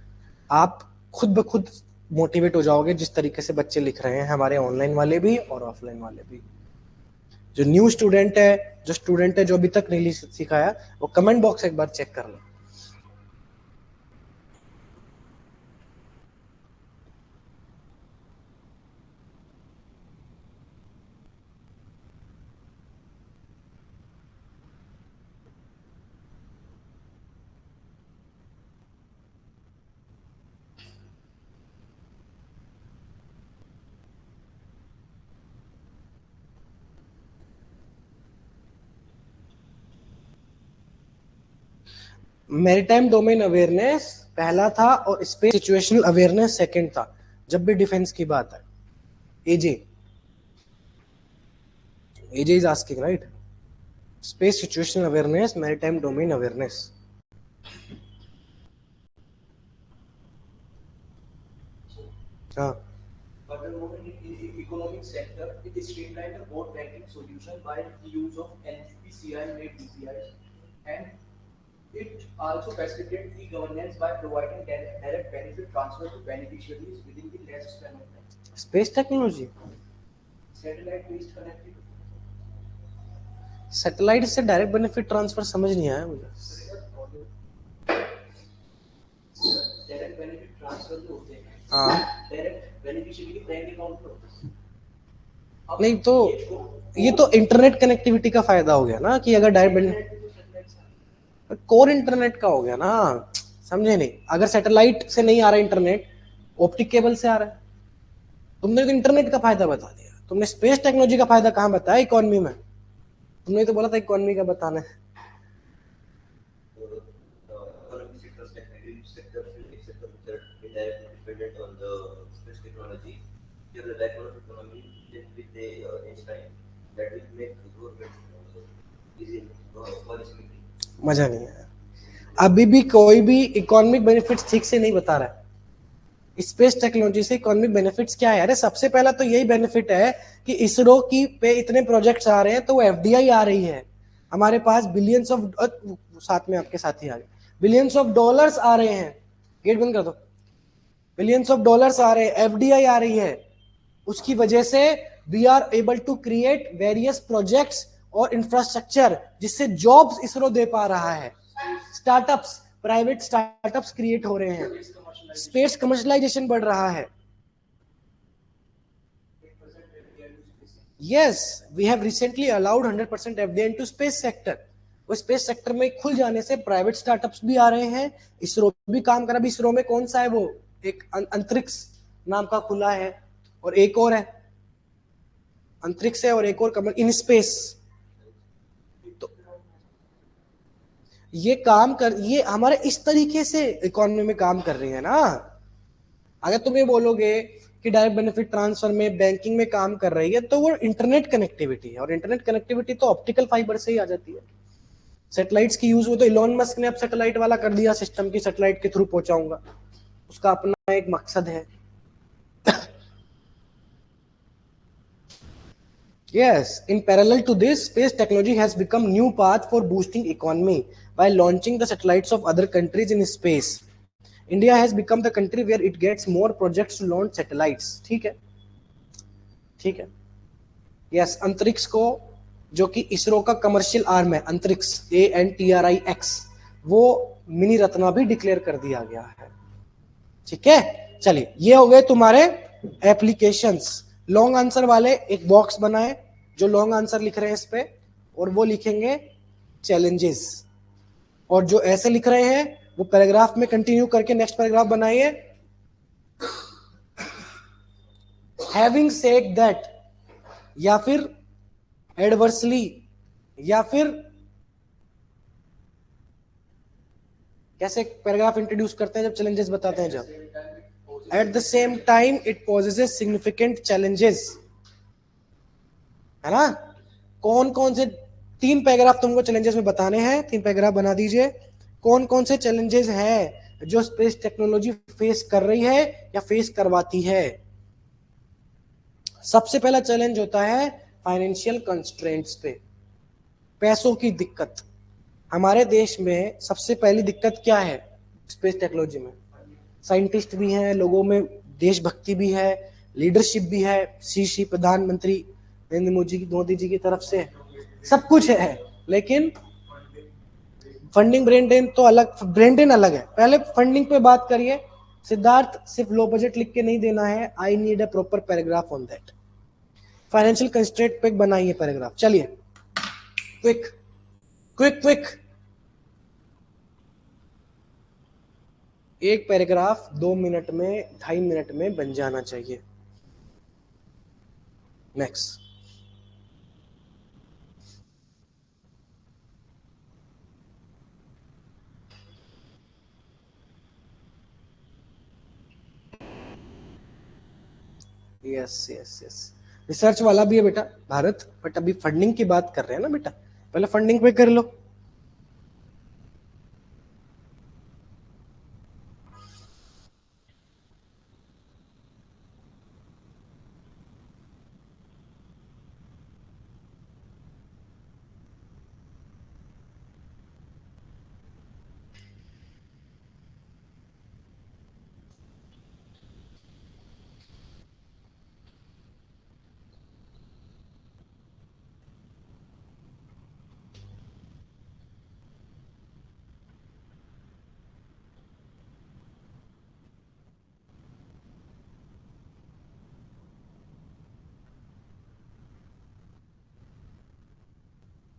आप खुद ब खुद मोटिवेट हो जाओगे जिस तरीके से बच्चे लिख रहे हैं, हमारे ऑनलाइन वाले भी और ऑफलाइन वाले भी। जो न्यू स्टूडेंट है, जो अभी तक नहीं सिखाया, वो कमेंट बॉक्स एक बार चेक कर लो। मैरीटाइम डोमेन अवेयरनेस पहला था और स्पेस सिचुएशनल अवेयरनेस सेकंड था, जब भी डिफेंस की बात है। AJ is asking right, space situational awareness, maritime domain awareness. हाँ, Furthermore, in the economic sector, it streamlined the board banking solution by the use of NPCI-made DCIs, and it also facilitated e-governance by providing direct benefit transfer to beneficiaries within the less span of time. Space technology, Satellite-based connectivity. Satellite से direct benefit transfer समझ नहीं आया मुझे। Direct benefit transfer जो होते हैं, हाँ, direct beneficiary के बैंक अकाउंट पर होते हैं। नहीं तो ये तो इंटरनेट कनेक्टिविटी का फायदा हो गया ना, कि अगर डायरेक्ट बेनिफिट कोर इंटरनेट का हो गया ना, समझे नहीं। अगर सैटेलाइट से नहीं आ रहा इंटरनेट, ऑप्टिक केबल से आ रहा है। तुमने तो इंटरनेट का फायदा बता दिया, तुमने स्पेस टेक्नोलॉजी का फायदा कहाँ बताया इकोनॉमी में? तुमने तो बोला था इकोनॉमी का बताना है। मजा नहीं आया। अभी भी कोई भी इकोनॉमिक बेनिफिट्स ठीक से नहीं बता रहा है। स्पेस टेक्नोलॉजी से इकोनॉमिक बेनिफिट्स क्या है? अरे सबसे पहला तो यही बेनिफिट है कि इसरो की पे इतने प्रोजेक्ट्स आ रहे हैं, तो वो एफडीआई आ रही है हमारे पास, बिलियंस ऑफ, साथ में आपके साथी आ गए, बिलियंस ऑफ डॉलर्स आ रहे हैं, गेट बंद कर दो, बिलियंस ऑफ डॉलर्स आ रहे हैं, एफडीआई आ रही है, उसकी वजह से we are able to create various projects और इंफ्रास्ट्रक्चर जिससे जॉब्स इसरो दे पा रहा है, स्टार्टअप्स, प्राइवेट स्टार्टअप्स क्रिएट हो रहे हैं, स्पेस कमर्शलाइजेशन बढ़ रहा है. Yes, we have recently allowed 100% FDI into space sector. वो स्पेस सेक्टर में खुल जाने से प्राइवेट स्टार्टअप्स भी आ रहे हैं, इसरो भी काम कर रहा है. इसरो में कौन सा है वो, एक अंतरिक्ष नाम का खुला है और एक और है, अंतरिक्ष है और एक और इन स्पेस. तो ये काम कर, ये हमारे इस तरीके से इकोनॉमी में काम कर रही है ना. अगर तुम ये बोलोगे कि डायरेक्ट बेनिफिट ट्रांसफर में बैंकिंग में काम कर रही है, तो वो इंटरनेट कनेक्टिविटी है, और इंटरनेट कनेक्टिविटी तो ऑप्टिकल फाइबर से ही आ जाती है. सैटेलाइट्स की यूज हो, तो इलॉन मस्क ने अब सैटेलाइट वाला कर दिया सिस्टम की सैटेलाइट के थ्रू पहुंचाऊंगा, उसका अपना एक मकसद है. Yes, in parallel to this, space technology has become new path for boosting economy by launching the satellites of other countries in space. India has become the country where it gets more projects to launch satellites. ठीक है, ठीक है. Yes, अंतरिक्ष को, जो कि इसरो का commercial arm है, अंतरिक्ष ANTRIX, वो मिनी रत्ना भी डिक्लेयर कर दिया गया है. ठीक है, चलिए ये हो गए तुम्हारे एप्लीकेशंस. लॉन्ग आंसर वाले एक बॉक्स बनाए, जो लॉन्ग आंसर लिख रहे हैं इस पे, और वो लिखेंगे चैलेंजेस, और जो ऐसे लिख रहे हैं वो पैराग्राफ में कंटिन्यू करके नेक्स्ट पैराग्राफ बनाइए. हैविंग सेड दैट, या फिर एडवर्सली, या फिर कैसे पैराग्राफ इंट्रोड्यूस करते हैं जब चैलेंजेस बताते हैं, जब at the same time it poses significant challenges, है ना. कौन कौन से 3 पैराग्राफ तुमको चैलेंजेस में बताने हैं, 3 पैराग्राफ बना दीजिए. कौन कौन से चैलेंजेस हैं जो स्पेस टेक्नोलॉजी फेस कर रही है या फेस करवाती है. सबसे पहला चैलेंज होता है फाइनेंशियल कंस्ट्रेंट्स पे, पैसों की दिक्कत. हमारे देश में सबसे पहली दिक्कत क्या है स्पेस टेक्नोलॉजी में, साइंटिस्ट भी हैं, लोगों में देशभक्ति भी है, लीडरशिप भी है, श्री प्रधानमंत्री नरेंद्र मोदी जी की तरफ से सब कुछ है, लेकिन फंडिंग, ब्रेन ड्रेन तो अलग, ब्रेन ड्रेन अलग है. पहले फंडिंग पे बात करिए. सिद्धार्थ, सिर्फ लो बजट लिख के नहीं देना है, I need a proper paragraph on that. Financial constraint पे बनाइए पैराग्राफ. चलिए क्विक क्विक क्विक, एक पैराग्राफ 2 मिनट में, 2.5 मिनट में बन जाना चाहिए. Next. Yes yes yes, research वाला भी है बेटा भारत, बट अभी फंडिंग की बात कर रहे हैं ना बेटा, पहले फंडिंग पे कर लो.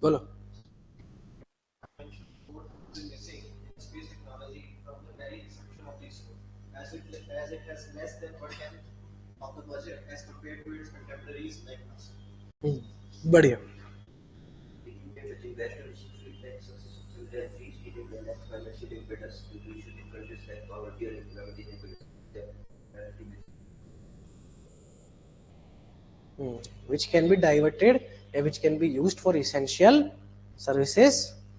बोलो. as it has less than 1/10 of the budget as compared to its contemporaries like us. बढ़िया. Investors reflect successful and free seating and next financial impetus to initiative countries like poverty and economic inequality. Which can be diverted, which can be used for essential services,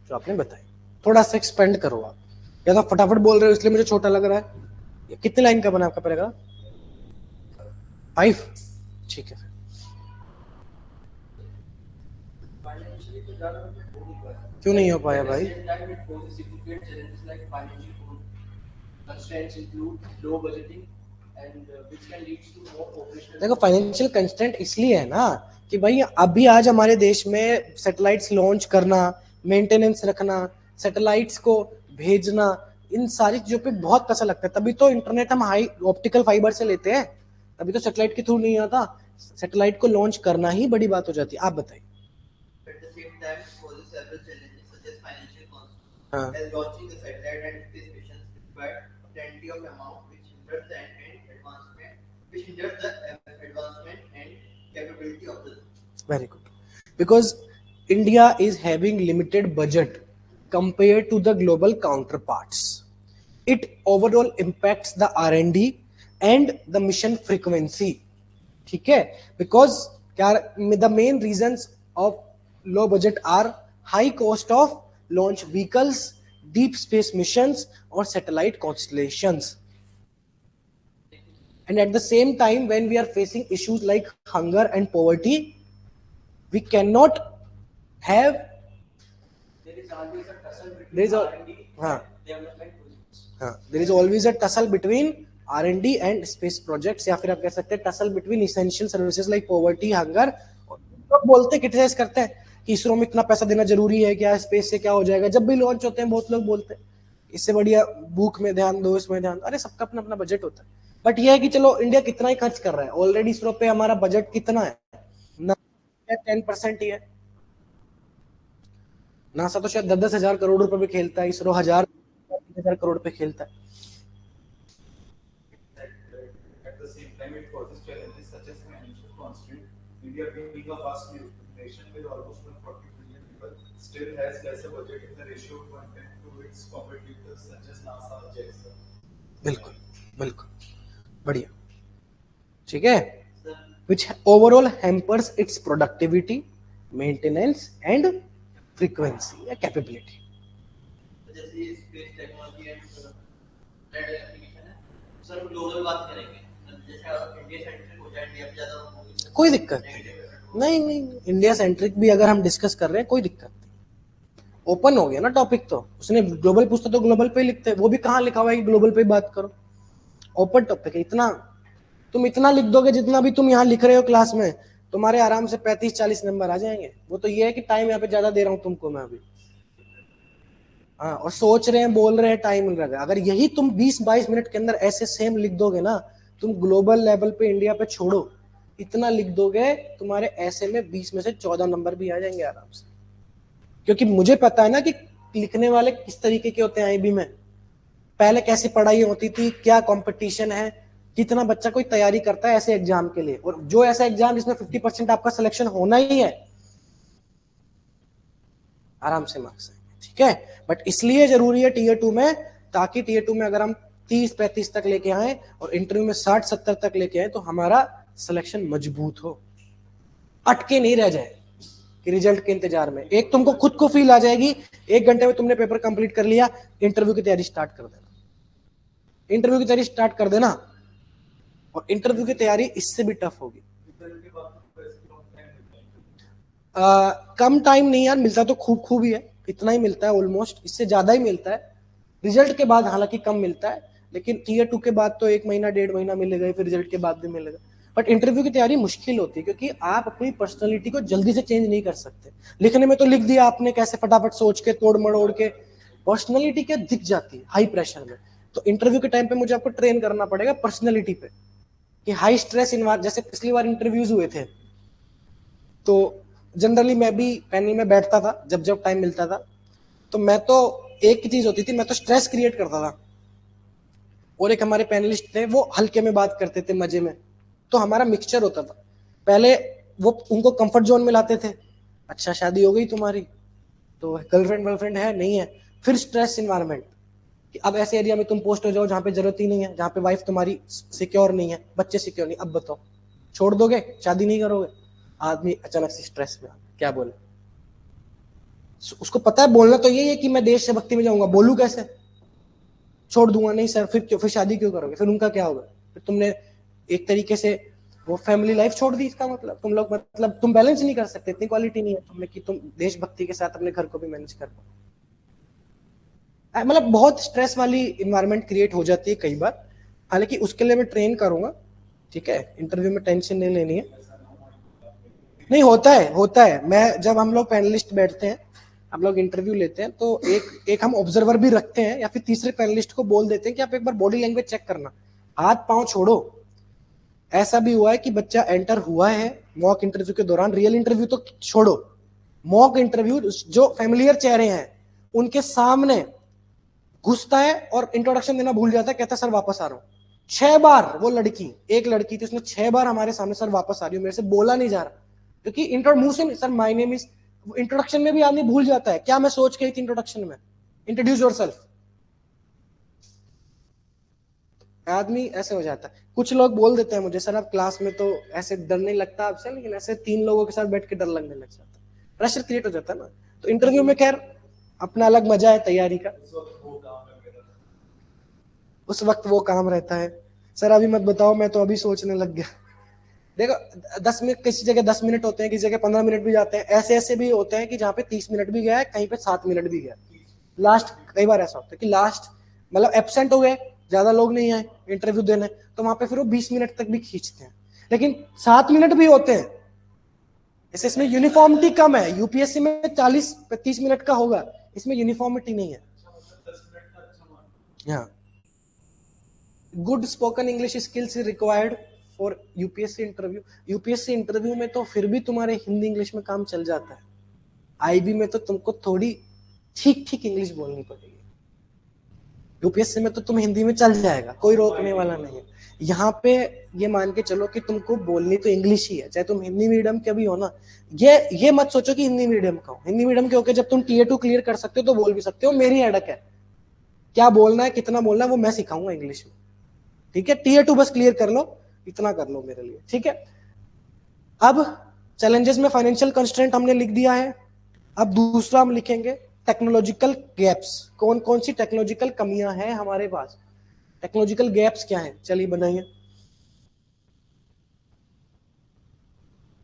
जो आपने बताई. थोड़ा सा expand करो आप, या तो फटाफट बोल रहे हो इसलिए मुझे छोटा लग रहा है. कितने लाइन का बना आपका पैराग्राफ? 5. ठीक है. फाइनेंशियली तो ज्यादा डेवलपमेंट हो नहीं पाया। क्यों नहीं हो पाया भाई? At the same time, it poses significant challenges like financial constraints include low budgeting and which can lead to more operational. देखो फाइनेंशियल कंस्ट्रेंट इसलिए है ना कि भाई अभी आज हमारे देश में सैटेलाइट्स लॉन्च करना, मेंटेनेंस रखना, सैटेलाइट्स को भेजना, इन सारी चीजों पे बहुत पैसा लगता है। तभी तो इंटरनेट हम हाई ऑप्टिकल फाइबर से लेते हैं, तभी तो सैटेलाइट के थ्रू नहीं आता। सैटेलाइट को लॉन्च करना ही बड़ी बात हो जाती है। आप बताइए। At the same time, it poses several challenges such as financial constraints, हाँ। as launching the satellite and space missions require plenty of amount, which hinders the advancement and capability of the. Very good. Because India is having limited budget compared to the global counterparts. It overall impacts the R&D and the mission frequency. ठीक है? Because the main reasons of low budget are high cost of launch vehicles, deep space missions, or satellite constellations. And at the same time, when we are facing issues like hunger and poverty, we cannot have. There is always a tussle between There is a- R&D हाँ. and development projects. There is always a tussle between R&D and space projects, या फिर आप कह सकते हैं tussle between essential services like poverty, hunger. लोग बोलते हैं, क्रिटिसाइज करते हैं कि इसरो में इतना पैसा देना जरूरी है क्या, स्पेस से क्या हो जाएगा। जब भी लॉन्च होते हैं बहुत लोग बोलते हैं इससे बढ़िया बुक में ध्यान दो, इसमें ध्यान। अरे सबका अपना अपना बजट होता है, बट यह है कि चलो इंडिया कितना ही खर्च कर रहा है। ऑलरेडी इसरो पे हमारा बजट कितना है? 10% ही है। नासा तो शायद 10,000 करोड़ रुपए पे खेलता है, इसरो 1,000 करोड़ पे खेलता है। At the same time, it poses challenges such as financial constraint. India, being a vast nation with almost 140 billion people, still has lesser budget in the ratio of 1:10 to its competitors such as NASA or JAXA. बिल्कुल बिल्कुल बढ़िया, ठीक है। Which overall hampers its productivity, maintenance and frequency या capability. तो जैसे ये space technology and red application है, सर ग्लोबल बात करेंगे, जैसे इंडिया सेंट्रिक हो जाए, इंडिया पे ज्यादा कोई दिक्कत नहीं, इंडिया सेंट्रिक भी अगर हम डिस्कस कर रहे हैं कोई दिक्कत नहीं। ओपन हो गया ना टॉपिक, तो उसने ग्लोबल पूछता तो ग्लोबल पे लिखते, वो भी कहाँ लिखा हुआ है कि ग्लोबल पे बात करो। ओपन टॉपिक है। इतना तुम इतना लिख दोगे जितना भी तुम यहाँ लिख रहे हो क्लास में, तुम्हारे आराम से 35-40 नंबर आ जाएंगे। वो तो ये है कि टाइम यहाँ पे ज्यादा दे रहा हूँ तुमको मैं अभी। हाँ, और सोच रहे हैं, बोल रहे हैं, टाइम मिल रहा है। अगर यही तुम 20-22 मिनट के अंदर ऐसे सेम लिख दोगे ना, तुम ग्लोबल लेवल पे इंडिया पे छोड़ो, इतना लिख दोगे, तुम्हारे ऐसे में 20 में से 14 नंबर भी आ जाएंगे आराम से। क्योंकि मुझे पता है ना कि लिखने वाले किस तरीके के होते हैं आईबी में, पहले कैसी पढ़ाई होती थी, क्या कंपटीशन है, कितना बच्चा कोई तैयारी करता है ऐसे एग्जाम के लिए। और जो ऐसा एग्जाम जिसमें 50% आपका सिलेक्शन होना ही है, आराम से मार्क्स आएंगे, ठीक है। बट इसलिए जरूरी है टीयर 2 में, ताकि टीयर 2 में अगर हम 30-35 तक लेके आए और इंटरव्यू में 60-70 तक लेके आए, तो हमारा सिलेक्शन मजबूत हो, अटके नहीं रह जाए कि रिजल्ट के इंतजार में। एक तुमको खुद को फील आ जाएगी, 1 घंटे में तुमने पेपर कंप्लीट कर लिया, इंटरव्यू की तैयारी स्टार्ट कर देना। इंटरव्यू की तैयारी स्टार्ट कर देना, और इंटरव्यू की तैयारी इससे भी टफ होगी। कम टाइम नहीं यार, मिलता तो खूब ही है, इतना ही मिलता है ऑलमोस्ट, इससे ज्यादा ही मिलता है रिजल्ट के बाद, हालांकि कम मिलता है, लेकिन टीयर 2 के बाद तो 1 महीना 1.5 महीना मिलेगा, फिर रिजल्ट के बाद भी मिलेगा। बट इंटरव्यू की तैयारी मुश्किल होती है, क्योंकि आप अपनी पर्सनैलिटी को जल्दी से चेंज नहीं कर सकते। लिखने में तो लिख दिया आपने, कैसे फटाफट सोच के तोड़ मड़ोड़ के, पर्सनैलिटी क्या दिख जाती है हाई प्रेशर में। तो इंटरव्यू के टाइम पे मुझे आपको ट्रेन करना पड़ेगा पर्सनैलिटी पे, कि हाई स्ट्रेस इन्वायरमेंट, जैसे पिछली बार इंटरव्यूज हुए थे, तो जनरली मैं भी पैनल में बैठता था जब जब टाइम मिलता था, तो मैं तो एक ही चीज होती थी, मैं तो स्ट्रेस क्रिएट करता था, और एक हमारे पैनलिस्ट थे वो हल्के में बात करते थे, मजे में। तो हमारा मिक्सचर होता था। पहले वो उनको कंफर्ट जोन में लाते थे, अच्छा शादी हो गई तुम्हारी, तो गर्लफ्रेंड है नहीं है, फिर स्ट्रेस इन्वायरमेंट कि अब ऐसे एरिया में तुम पोस्ट हो जाओ जहाँ पे जरूरत ही नहीं है, जहाँ पे वाइफ तुम्हारी सिक्योर नहीं है, बच्चे सिक्योर नहीं, अब बताओ छोड़ दोगे, शादी नहीं करोगे? आदमी अचानक से स्ट्रेस में क्या बोले, उसको पता है बोलना तो यही है कि मैं देश से भक्ति में जाऊंगा, बोलूं कैसे, छोड़ दूंगा, नहीं सर फिर क्यों, फिर शादी क्यों करोगे, फिर उनका क्या होगा, फिर तुमने एक तरीके से वो फैमिली लाइफ छोड़ दी, इसका मतलब तुम लोग, मतलब तुम बैलेंस नहीं कर सकते, इतनी क्वालिटी नहीं है तुम में कि तुम देशभक्ति के साथ अपने घर को भी मैनेज कर पाओ। मतलब बहुत स्ट्रेस वाली इन्वायरमेंट क्रिएट हो जाती है कई बार, हालांकि उसके लिए मैं ट्रेन करूंगा, ठीक है, इंटरव्यू में टेंशन नहीं लेनी है। नहीं होता है मैं, जब हम लोग पैनलिस्ट बैठते हैं, हम लोग इंटरव्यू लेते हैं, तो एक हम ऑब्जर्वर भी रखते हैं, या फिर तीसरे पैनलिस्ट को बोल देते हैं कि आप एक बार बॉडी लैंग्वेज चेक करना, हाथ पांव छोड़ो। ऐसा भी हुआ है कि बच्चा एंटर हुआ है मॉक इंटरव्यू के दौरान, रियल इंटरव्यू तो छोड़ो, मॉक इंटरव्यू जो फैमिलियर चेहरे हैं उनके सामने घुसता है और इंट्रोडक्शन देना भूल जाता है, कहता है सर वापस आ रहा हूं। 6 बार वो लड़की, एक लड़की थी, उसने 6 बार हमारे सामने सर वापस आ रही हूं, मेरे से बोला नहीं जा रहा, क्योंकि introduce sir my name is, introduction में भी आदमी भूल जाता है क्या मैं सोच के थी इंट्रोडक्शन में, इंट्रोड्यूस योरसेल्फ, आदमी ऐसे हो जाता है। कुछ लोग बोल देते हैं मुझे सर आप क्लास में तो ऐसे डर नहीं लगता आपसे, लेकिन ऐसे 3 लोगों के साथ बैठ के डर लगने लग जाता है, प्रेशर क्रिएट हो जाता है ना। तो इंटरव्यू में खैर अपना अलग मजा है तैयारी का, उस वक्त वो काम रहता है। सर अभी मत बताओ, मैं तो अभी सोचने लग गया। देखो 10 मिनट, किसी जगह 10 मिनट होते हैं, किसी जगह 15 मिनट भी जाते हैं, ऐसे ऐसे भी होते हैं कि जहाँ पे 30 मिनट भी गया है, कहीं पे 7 मिनट भी गया। लास्ट कई बार ऐसा होता है कि लास्ट मतलब एब्सेंट हो गए, ज्यादा लोग नहीं आए इंटरव्यू देने, तो वहां पे फिर वो 20 मिनट तक भी खींचते हैं, लेकिन 7 मिनट भी होते हैं। जैसे इसमें यूनिफॉर्मिटी कम है, यूपीएससी में 40-30 मिनट का होगा, इसमें यूनिफॉर्मिटी नहीं है। हाँ, good spoken English skills is required for UPSC interview. UPSC interview में तो फिर भी तुम्हारे हिंदी इंग्लिश में काम चल जाता है, आईबी में तो तुमको थोड़ी ठीक ठीक इंग्लिश बोलनी पड़ेगी, यूपीएससी में तो तुम हिंदी में चल जाएगा, कोई रोकने वाला नहीं है। यहाँ पे ये मान के चलो कि तुमको बोलनी तो इंग्लिश ही है, चाहे तुम हिंदी मीडियम के भी हो ना, ये मत सोचो कि हिंदी मीडियम का हो, हिंदी मीडियम के होके जब तुम टीए 2 क्लियर कर सकते हो तो बोल भी सकते हो, मेरी हेडक है क्या बोलना है कितना बोलना है वो मैं सिखाऊंगा इंग्लिश में, ठीक है, टीए 2 बस क्लियर कर लो, इतना कर लो मेरे लिए, ठीक है। अब चैलेंजेस में फाइनेंशियल कंस्ट्रेंट हमने लिख दिया है, अब दूसरा हम लिखेंगे टेक्नोलॉजिकल गैप्स, कौन कौन सी टेक्नोलॉजिकल कमियां हैं हमारे पास, टेक्नोलॉजिकल गैप्स क्या है, चलिए बनाइए।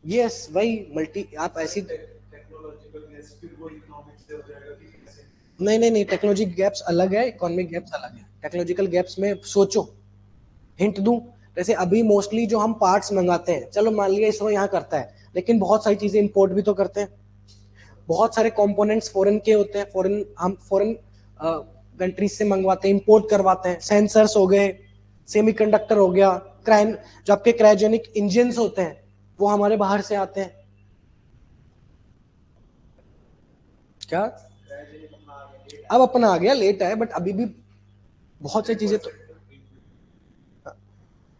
यस वही मल्टी, आप ऐसी टेक्नोलॉजिकल गैप्स फिर वो इकोनॉमिक्स से हो जाएगा कि कैसे। नहीं टेक्नोलॉजी गैप्स अलग है, इकोनॉमिक गैप्स अलग है। टेक्नोलॉजिकल गैप्स में सोचो, हिंट दूं, जैसे अभी मोस्टली जो हम पार्ट्स मंगाते हैं, चलो मान लिया इसरो यहाँ करता है, लेकिन बहुत सारी चीजें इंपोर्ट भी तो करते हैं, बहुत सारे कंपोनेंट्स फॉरेन के होते हैं, हम फॉरेन कंट्रीज से मंगवाते हैं, इंपोर्ट करवाते हैं, सेंसर्स हो गए, सेमीकंडक्टर हो गया, जो आपके क्रायोजेनिक इंजन होते हैं वो हमारे बाहर से आते हैं। क्या अब अपना आ गया, लेट आया, बट अभी भी बहुत सारी चीजें तो,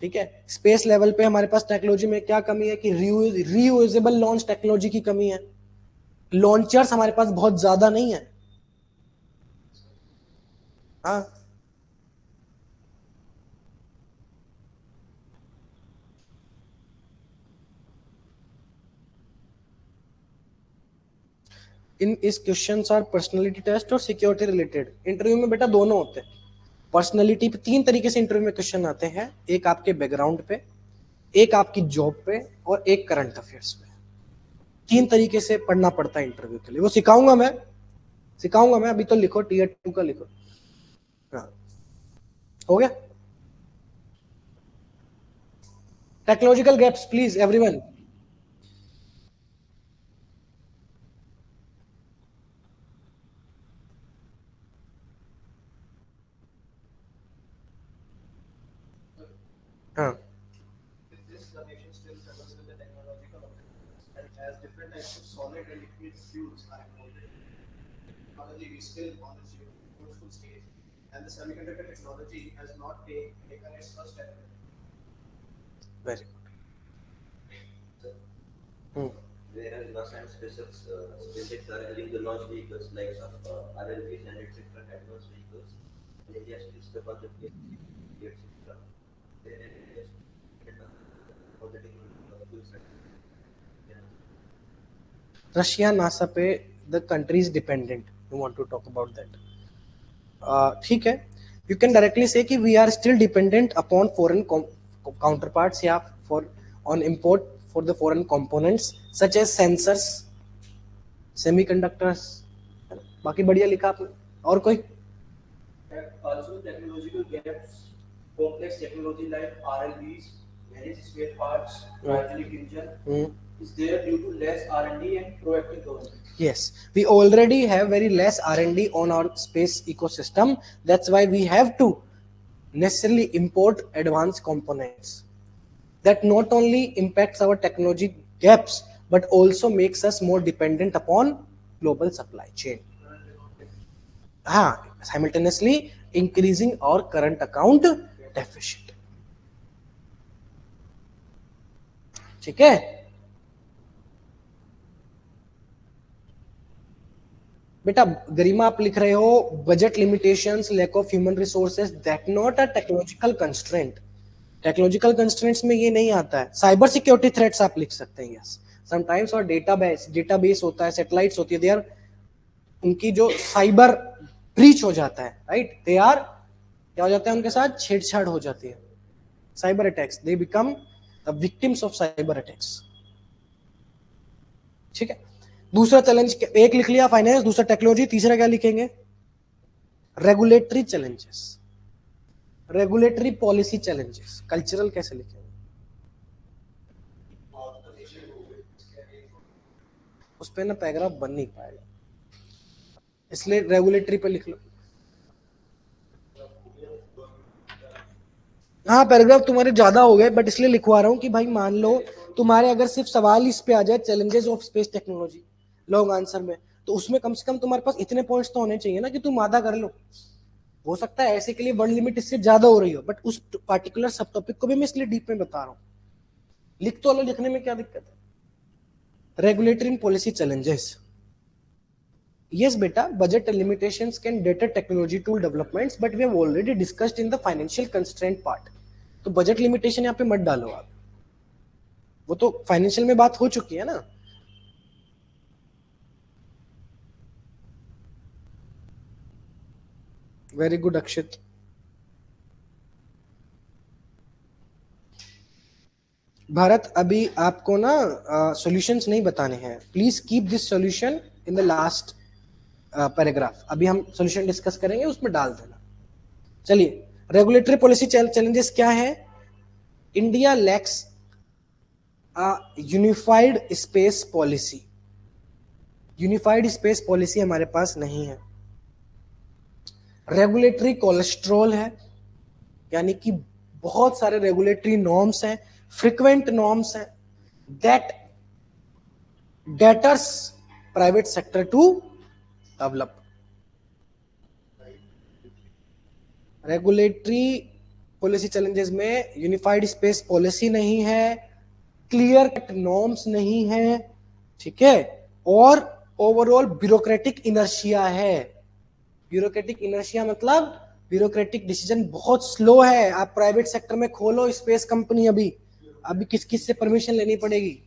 ठीक है। स्पेस लेवल पे हमारे पास टेक्नोलॉजी में क्या कमी है कि रीयूजेबल लॉन्च टेक्नोलॉजी की कमी है, लॉन्चर्स हमारे पास बहुत ज्यादा नहीं है। हाँ, इन इस क्वेश्चंस आर पर्सनालिटी टेस्ट और सिक्योरिटी रिलेटेड। इंटरव्यू में बेटा दोनों होते हैं, पर्सनालिटी पे 3 तरीके से इंटरव्यू में क्वेश्चन आते हैं, एक आपके बैकग्राउंड पे, एक आपकी जॉब पे, और एक करंट अफेयर्स पे। 3 तरीके से पढ़ना पड़ता है इंटरव्यू के लिए, वो सिखाऊंगा मैं, अभी तो लिखो टीयर 2 का लिखो। हाँ हो गया। Technological gaps please everyone. हाँ This the nation still struggles with the technological options and as different types of solid and liquid fuels are involved. Technology is still on its youthful stage, and the semiconductor technology has not taken its first step. Very good. Whereas NASA and SpaceX are having the launch vehicles like RLVs and etc. advanced vehicles, and India still stuck on the place, etc. For the technological fuel sector. Russia NASA पे the country is dependent, you want to talk about that, ठीक है। You can directly say कि we are still dependent upon foreign counterparts या for on import for the foreign components such as sensors, semiconductors. बाकी बढ़िया लिखा आपने. और कोई? Also technological gaps, complex technology like RLBs, managed spare parts, cryogenic engine, is there due to less R&D and proactive government. Yes, we already have very less R&D on our space ecosystem. That's why we have to necessarily import advanced components. That not only impacts our technology gaps, but also makes us more dependent upon global supply chain. Simultaneously increasing our current account deficit. ठीक है? बेटा गरिमा आप लिख रहे हो budget limitations, lack of human resources, that not a technological constraint. Technological constraints में ये नहीं आता है. साइबर सिक्योरिटी थ्रेट्स आप लिख सकते हैं. यस, समटाइम्स और डेटाबेस होता है, सैटेलाइट्स होती है, दे आर, उनकी जो साइबर ब्रीच हो जाता है, राइट, दे आर क्या हो जाता है, उनके साथ छेड़छाड़ हो जाती है. Cyber attacks, they become the victims of cyber attacks. ठीक है. दूसरा चैलेंज एक लिख लिया फाइनेंस, दूसरा टेक्नोलॉजी, तीसरा क्या लिखेंगे? Regulatory challenges, regulatory policy challenges. Cultural कैसे लिखेंगे? उस पे ना पैराग्राफ बन नहीं पाएगा, इसलिए रेगुलेटरी पे लिख लो. हाँ, पैराग्राफ तुम्हारे ज्यादा हो गए, बट इसलिए लिखवा रहा हूं कि भाई मान लो तुम्हारे अगर सिर्फ सवाल इस पे आ जाए challenges of space technology long answer में, तो उसमें कम से कम तुम्हारे पास इतने पॉइंट्स तो होने चाहिए ना कि तुम आधा कर लो. हो सकता है ऐसे के लिए वर्ड लिमिट इससे ज्यादा हो रही हो, बट उस पार्टिकुलर सब टॉपिक को भी मैं इसलिए डीप में बता रहा हूं. लिख तो लो, लिखने में क्या दिक्कत है? Regulatory and policy challenges. Yes, beta, budget limitations can deter technology tool developments, but we have already discussed in the financial constraint part. तो budget limitation यहाँ पे मत डालो आप, वो तो फाइनेंशियल में बात हो चुकी है ना. वेरी गुड अक्षित. भारत, अभी आपको ना सॉल्यूशंस नहीं बताने हैं. Please keep this solution in the last paragraph. अभी हम सॉल्यूशन डिस्कस करेंगे, उसमें डाल देना. चलिए, रेगुलेटरी पॉलिसी चैलेंजेस क्या है? India lakhs a unified space policy. Unified space policy हमारे पास नहीं है. रेगुलेटरी कोलेस्ट्रॉल है, यानी कि बहुत सारे रेगुलेटरी नॉर्म्स हैं, फ्रीक्वेंट नॉर्म्स हैं, that deters private sector to develop. Regulatory policy challenges में यूनिफाइड स्पेस पॉलिसी नहीं है, क्लियर कट नॉर्म्स नहीं है, ठीक है, और ओवरऑल ब्यूरोक्रेटिक इनर्शिया है. ब्यूरोक्रेटिक इनर्शिया मतलब ब्यूरोक्रेटिक डिसीजन बहुत स्लो है. आप प्राइवेट सेक्टर में खोलो स्पेस कंपनी, अभी किस किस से परमिशन लेनी पड़ेगी?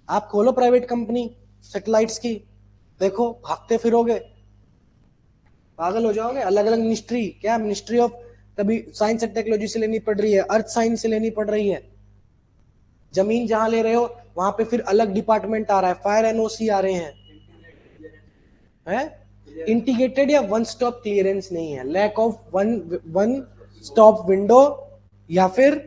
आप खोलो प्राइवेट कंपनी सैटेलाइट्स की, देखो भागते फिरोगे, पागल हो जाओगे. अलग अलग मिनिस्ट्री, क्या मिनिस्ट्री ऑफ, कभी साइंस एंड टेक्नोलॉजी से लेनी पड़ रही है, अर्थ साइंस से लेनी पड़ रही है. जमीन जहां ले रहे हो वहां पे फिर अलग डिपार्टमेंट आ रहा है, फायर एनओसी आ रहे हैं. इंटीग्रेटेड या वन स्टॉप क्लियरेंस नहीं है, lack of one stop window, या फिर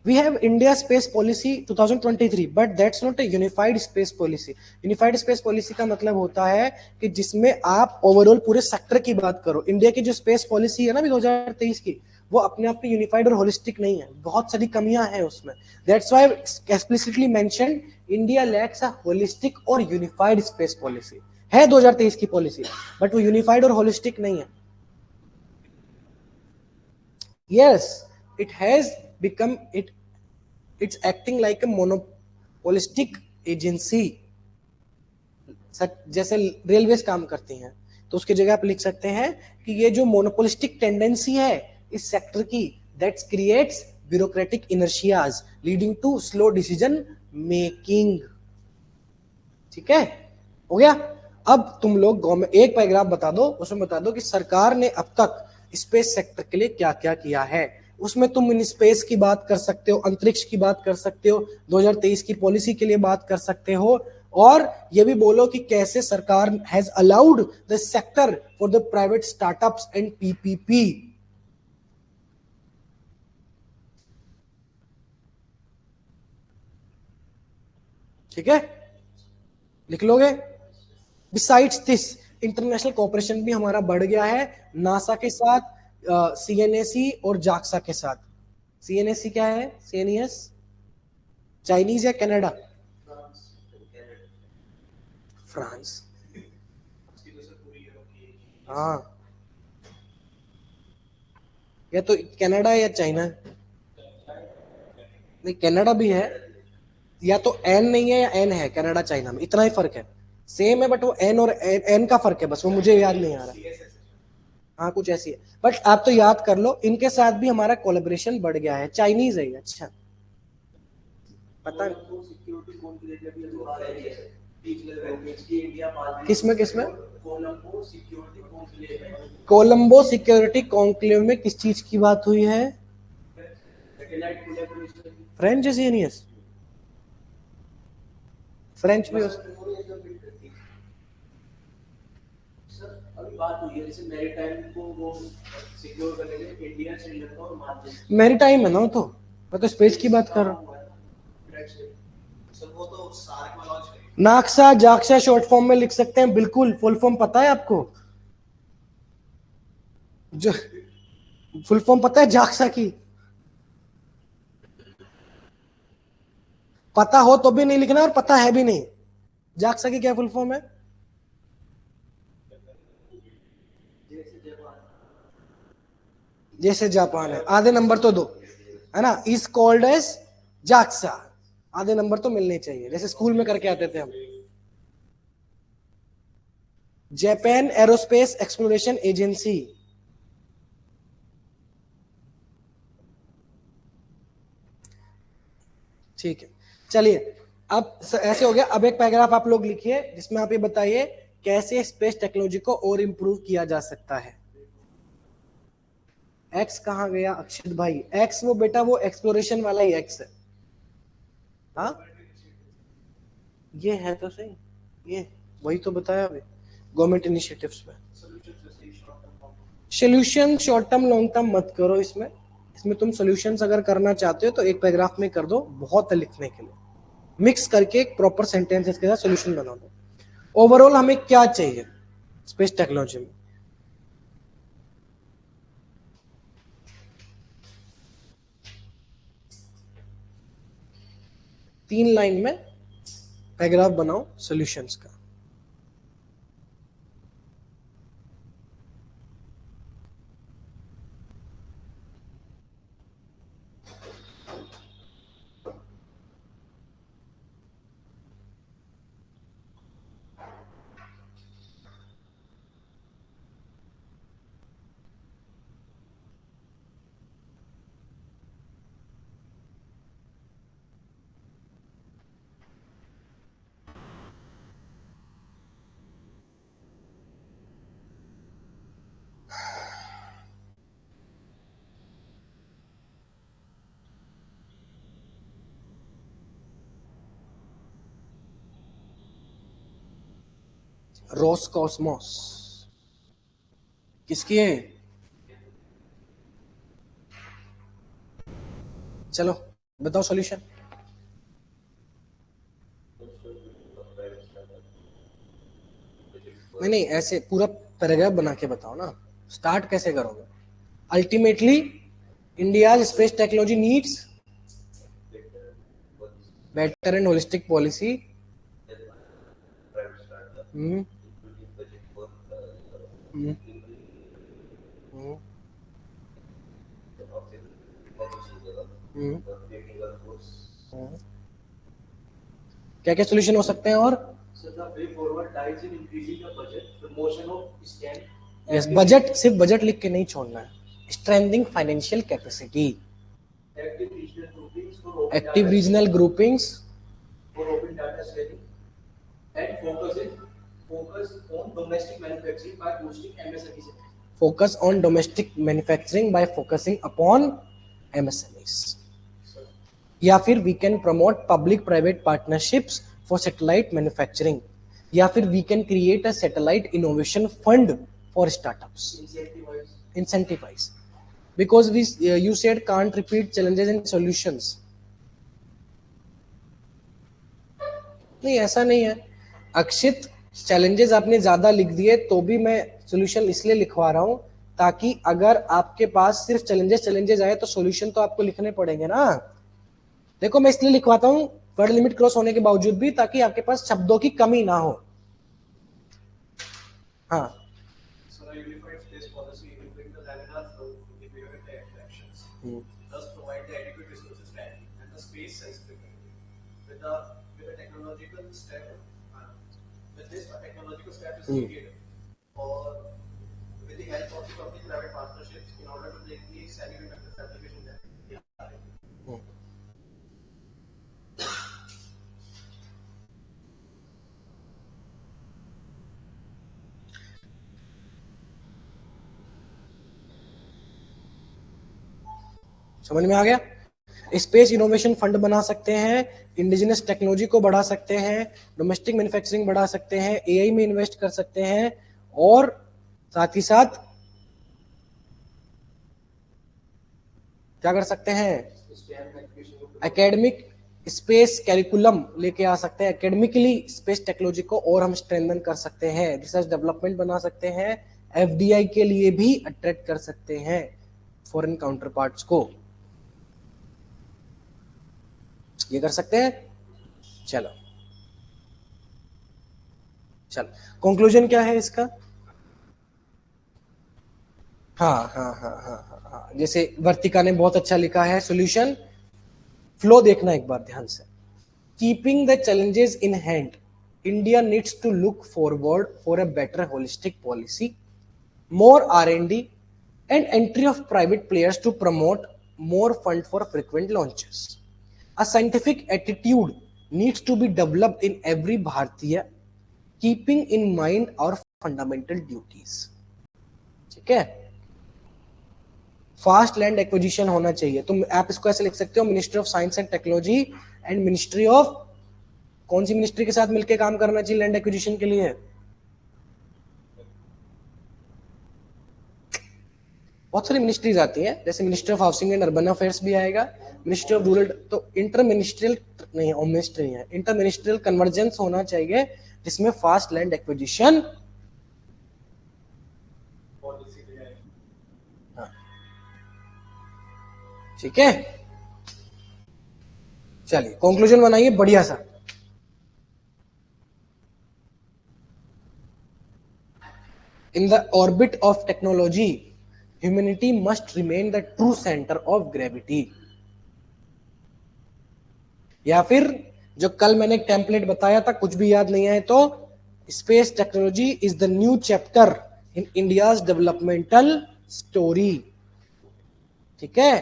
we have India space policy 2023, but that's not a unified space policy. Unified space policy का मतलब होता है कि जिसमें आप ओवरऑल पूरे सेक्टर की बात करो. इंडिया की जो स्पेस पॉलिसी है ना 2023 की, वो अपने आप में यूनिफाइड और होलिस्टिक नहीं है, बहुत सारी कमियां हैं उसमें. That's why explicitly mentioned India lacks a holistic और यूनिफाइड स्पेस पॉलिसी. है 2023 की पॉलिसी, बट वो यूनिफाइड और होलिस्टिक नहीं है. Yes, it has become it's acting like a monopolistic agency. जैसे रेलवेज काम करती हैं, तो उसकी जगह आप लिख सकते हैं कि ये जो मोनोपोलिस्टिक टेंडेंसी है इस सेक्टर की, that creates bureaucratic inertias leading to slow decision making. ठीक है, हो गया. अब तुम लोग गवर्नमेंट एक पैराग्राफ बता दो, उसमें बता दो कि सरकार ने अब तक स्पेस सेक्टर के लिए क्या क्या किया है. उसमें तुम इन स्पेस की बात कर सकते हो, अंतरिक्ष की बात कर सकते हो, 2023 की पॉलिसी के लिए बात कर सकते हो, और ये भी बोलो कि कैसे सरकार has allowed the sector for the private startups and PPP. ठीक है, लिख लोगे। बिसाइड्स दिस, इंटरनेशनल कोऑपरेशन भी हमारा बढ़ गया है नासा के साथ, सीएनएसी और जाक्सा के साथ। सीएनएसी क्या है? सीएनएस चाइनीज या कनाडा? फ्रांस। हाँ, या तो कनाडा या चाइना। नहीं, कनाडा भी है, या तो एन नहीं है या एन है कनाडा चाइना में, इतना ही फर्क है। सेम है बट वो एन और एन का फर्क है बस, वो मुझे याद नहीं आ रहा। हाँ कुछ ऐसी है, बट आप तो याद कर लो, इनके साथ भी हमारा कोलैबोरेशन बढ़ गया है। चाइनीज है ये, अच्छा पता किसमें किसमें? कोलंबो सिक्योरिटी कॉन्क्लेव में किस चीज की बात हुई है? फ्रेंच जीनियस, फ्रेंच भी बात हुई है जैसे मैरीटाइम को वो सिक्योर करने के लिए इंडिया, श्रीलंका और मालदीव। मैरीटाइम है ना, तो मैं तो स्पेस की बात कर रहा हूँ। सर वो तो सार्क में लॉन्च करेंगे। नाक्सा जाक्सा शॉर्ट फॉर्म में लिख सकते हैं, बिल्कुल। फुल फॉर्म पता है आपको? जो फुल फॉर्म पता है जाक्सा की? पता हो तो भी नहीं लिखना और पता है भी नहीं। जाक्सा की क्या फुल फॉर्म है? जैसे जापान है, आधे नंबर तो दो, है ना। इज कॉल्ड एज जाक्सा, आधे नंबर तो मिलने चाहिए, जैसे स्कूल में करके आते थे हम। Japan aerospace exploration agency. ठीक है, चलिए अब ऐसे हो गया। अब एक पैराग्राफ आप लोग लिखिए जिसमें आप ये बताइए कैसे स्पेस टेक्नोलॉजी को और इंप्रूव किया जा सकता है। एक्स कहां गया अक्षित भाई? एक्स वो बेटा वो एक्सप्लोरेशन वाला ही एक्स है। हाँ ये है तो सही, ये वही तो बताया अभी, गवर्नमेंट इनिशिएटिव्स में। Solution short term long term मत करो इसमें। इसमें तुम सोल्यूशंस अगर करना चाहते हो तो एक पैराग्राफ में कर दो, बहुत है लिखने के लिए। मिक्स करके एक प्रॉपर सेंटेंसेस के साथ सोल्यूशन बना दो। ओवरऑल हमें क्या चाहिए स्पेस टेक्नोलॉजी में? तीन लाइन में पैराग्राफ बनाओ सॉल्यूशंस का। रोसकॉस्मोस किसकी है? चलो बताओ सॉल्यूशन। नहीं ऐसे पूरा पैराग्राफ बना के बताओ ना, स्टार्ट कैसे करोगे? Ultimately India space technology needs better and holistic policy. क्या क्या सोल्यूशन हो सकते हैं? और यस, बजट सिर्फ बजट लिख के नहीं छोड़ना है। Strengthening financial capacity, active regional groupings, focus on domestic manufacturing by focusing upon MSMEs. या फिर we can promote public private partnerships for satellite manufacturing, या फिर we can create a satellite innovation fund for startups. Incentivize. Because you said can't repeat challenges and solutions. नहीं, ऐसा नहीं है अक्षित. Challenges आपने ज्यादा लिख दिए तो भी मैं सॉल्यूशन इसलिए लिखवा रहा हूं ताकि अगर आपके पास सिर्फ चैलेंजेस आए तो सॉल्यूशन तो आपको लिखने पड़ेंगे ना. देखो मैं इसलिए लिखवाता हूं वर्ड लिमिट क्रॉस होने के बावजूद भी, ताकि आपके पास शब्दों की कमी ना हो. हाँ, So a unified space policy will bring the laminar flow to the periodic interactions, thus provide the adequate resources tracking and the space sensitivity. With a technological step, with this a technological step is needed, or with the help of the public-private partnerships in order to make the semiconductor application that we are in. समझ में आ गया. Space innovation fund बना सकते हैं, indigenous technology को बढ़ा सकते हैं, डोमेस्टिक मैन्युफैक्चरिंग बढ़ा सकते हैं, एआई में इन्वेस्ट कर सकते हैं, और साथ ही साथ क्या कर सकते हैं, एकेडमिक स्पेस कैरिकुलम लेके आ सकते हैं. एकेडमिकली स्पेस टेक्नोलॉजी को और हम स्ट्रेंथन कर सकते हैं, रिसर्च डेवलपमेंट बना सकते हैं, एफडीआई के लिए भी अट्रैक्ट कर सकते हैं फॉरेन काउंटर पार्ट्स को. ये कर सकते हैं. चलो कंक्लूजन क्या है इसका. हाँ, जैसे वर्तिका ने बहुत अच्छा लिखा है, सॉल्यूशन फ्लो देखना एक बार ध्यान से. Keeping the challenges in hand, India needs to look forward for a better holistic policy, more R&D and entry of private players to promote more fund for frequent launches. A scientific attitude needs to be developed in every Bharatiya, keeping in mind our fundamental duties. ठीक है. Fast land acquisition होना चाहिए. तो आप इसको ऐसे लिख सकते हो, ministry of science and technology and ministry of, कौन सी मिनिस्ट्री के साथ मिलकर काम करना चाहिए लैंड एक्विजिशन के लिए. बहुत सारी मिनिस्ट्रीज आती हैं, जैसे ministry of housing and urban affairs भी आएगा, मिनिस्ट्री ऑफ रूरल, तो इंटर मिनिस्ट्रियल नहीं, होम मिनिस्ट्री है, इंटर मिनिस्ट्रियल कन्वर्जेंस होना चाहिए जिसमें फास्ट लैंड एक्विजिशन. ठीक है. चलिए कंक्लूजन बनाइए बढ़िया सा. In the orbit of technology, humanity must remain the true center of gravity. या फिर जो कल मैंने एक टेम्पलेट बताया था, कुछ भी याद नहीं आए तो, space technology is the new chapter in India's developmental story. ठीक है.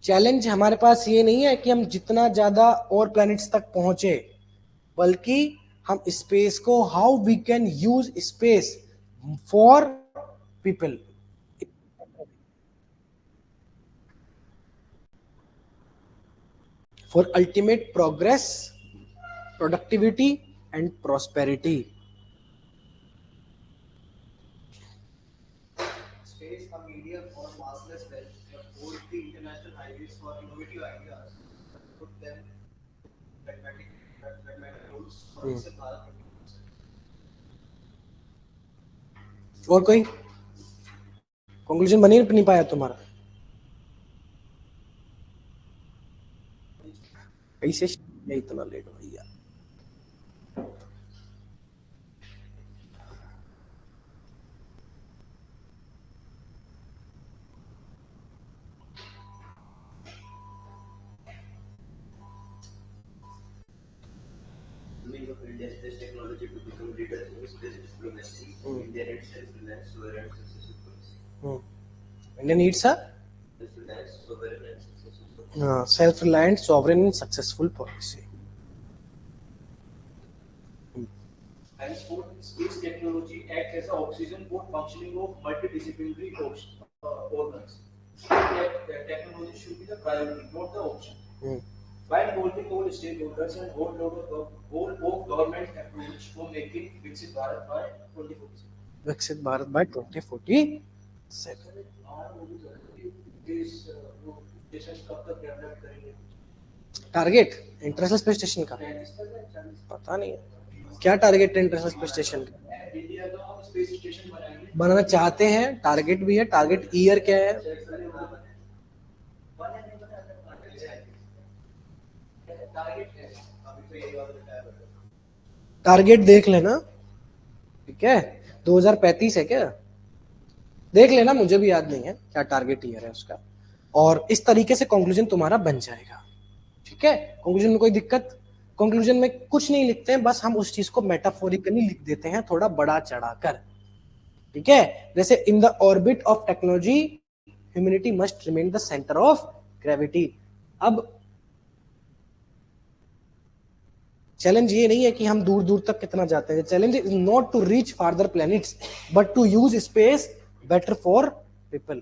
चैलेंज हमारे पास ये नहीं है कि हम जितना ज्यादा और प्लैनेट्स तक पहुंचे, बल्कि हम स्पेस को, how we can use space for people, for ultimate progress, productivity and prosperity. Space, a medium for massless wealth, that holds the international highways for innovative ideas, put them pragmatic rules for Viksit Bharat. और कोई conclusion बनी नहीं पाया तुम्हारा? कैसे इतना late भैया? Of India's space technology to become leader in space diplomacy, India needs self-reliance, sovereign, and successful policy. India needs a Self-reliance, sovereign, and successful policy. self-reliant, sovereign, and successful policy. Henceforth, space technology acts as an oxygen for functioning of multidisciplinary organs. Technology should be the priority, not the option. By involving all stakeholders and whole of government approach for making Viksit Bharat by 2047. विकसित Bharat by 2047। Target international space station का पता नहीं है, क्या target है international space station का? India का space station बनाएंगे, बनाना चाहते हैं, टारगेट भी है। टारगेट ईयर क्या है? टारगेट देख लेना, ठीक है? 2035 है क्या? देख लेना, मुझे भी याद नहीं है क्या टारगेट ईयर है उसका। और इस तरीके से कंक्लूजन तुम्हारा बन जाएगा, ठीक है? कंक्लूजन में कोई दिक्कत? कंक्लूजन में कुछ नहीं लिखते हैं, बस हम उस चीज को मेटाफोरिकली लिख देते हैं, थोड़ा बड़ा चढ़ाकर, ठीक है? जैसे in the orbit of technology humanity must remain the centre of gravity. अब चैलेंज ये नहीं है कि हम दूर दूर तक कितना जाते हैं, challenge is not to reach farther planets but to use space better for people,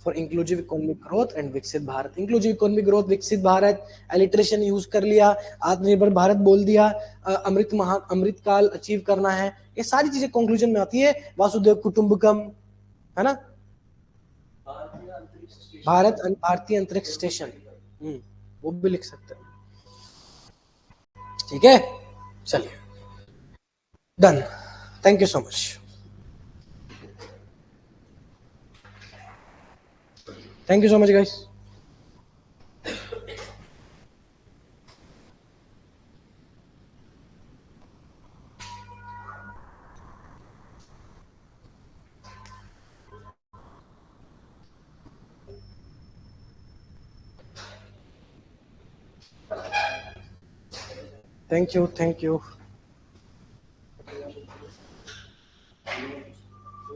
for inclusive economic growth and विकसित भारत। इंक्लूसिव इकोनॉमिक ग्रोथ, विकसित भारत, एलिट्रेशन यूज कर लिया, आत्मनिर्भर भारत बोल दिया, अमृत काल अचीव करना है, ये सारी चीजें कंक्लूजन में आती है। वासुदेव कुटुंबकम, है ना? भारतीय अंतरिक्ष स्टेशन, वो भी लिख सकते हैं, ठीक है? चलिए, done. Thank you so much. Thank you so much, guys. Thank you.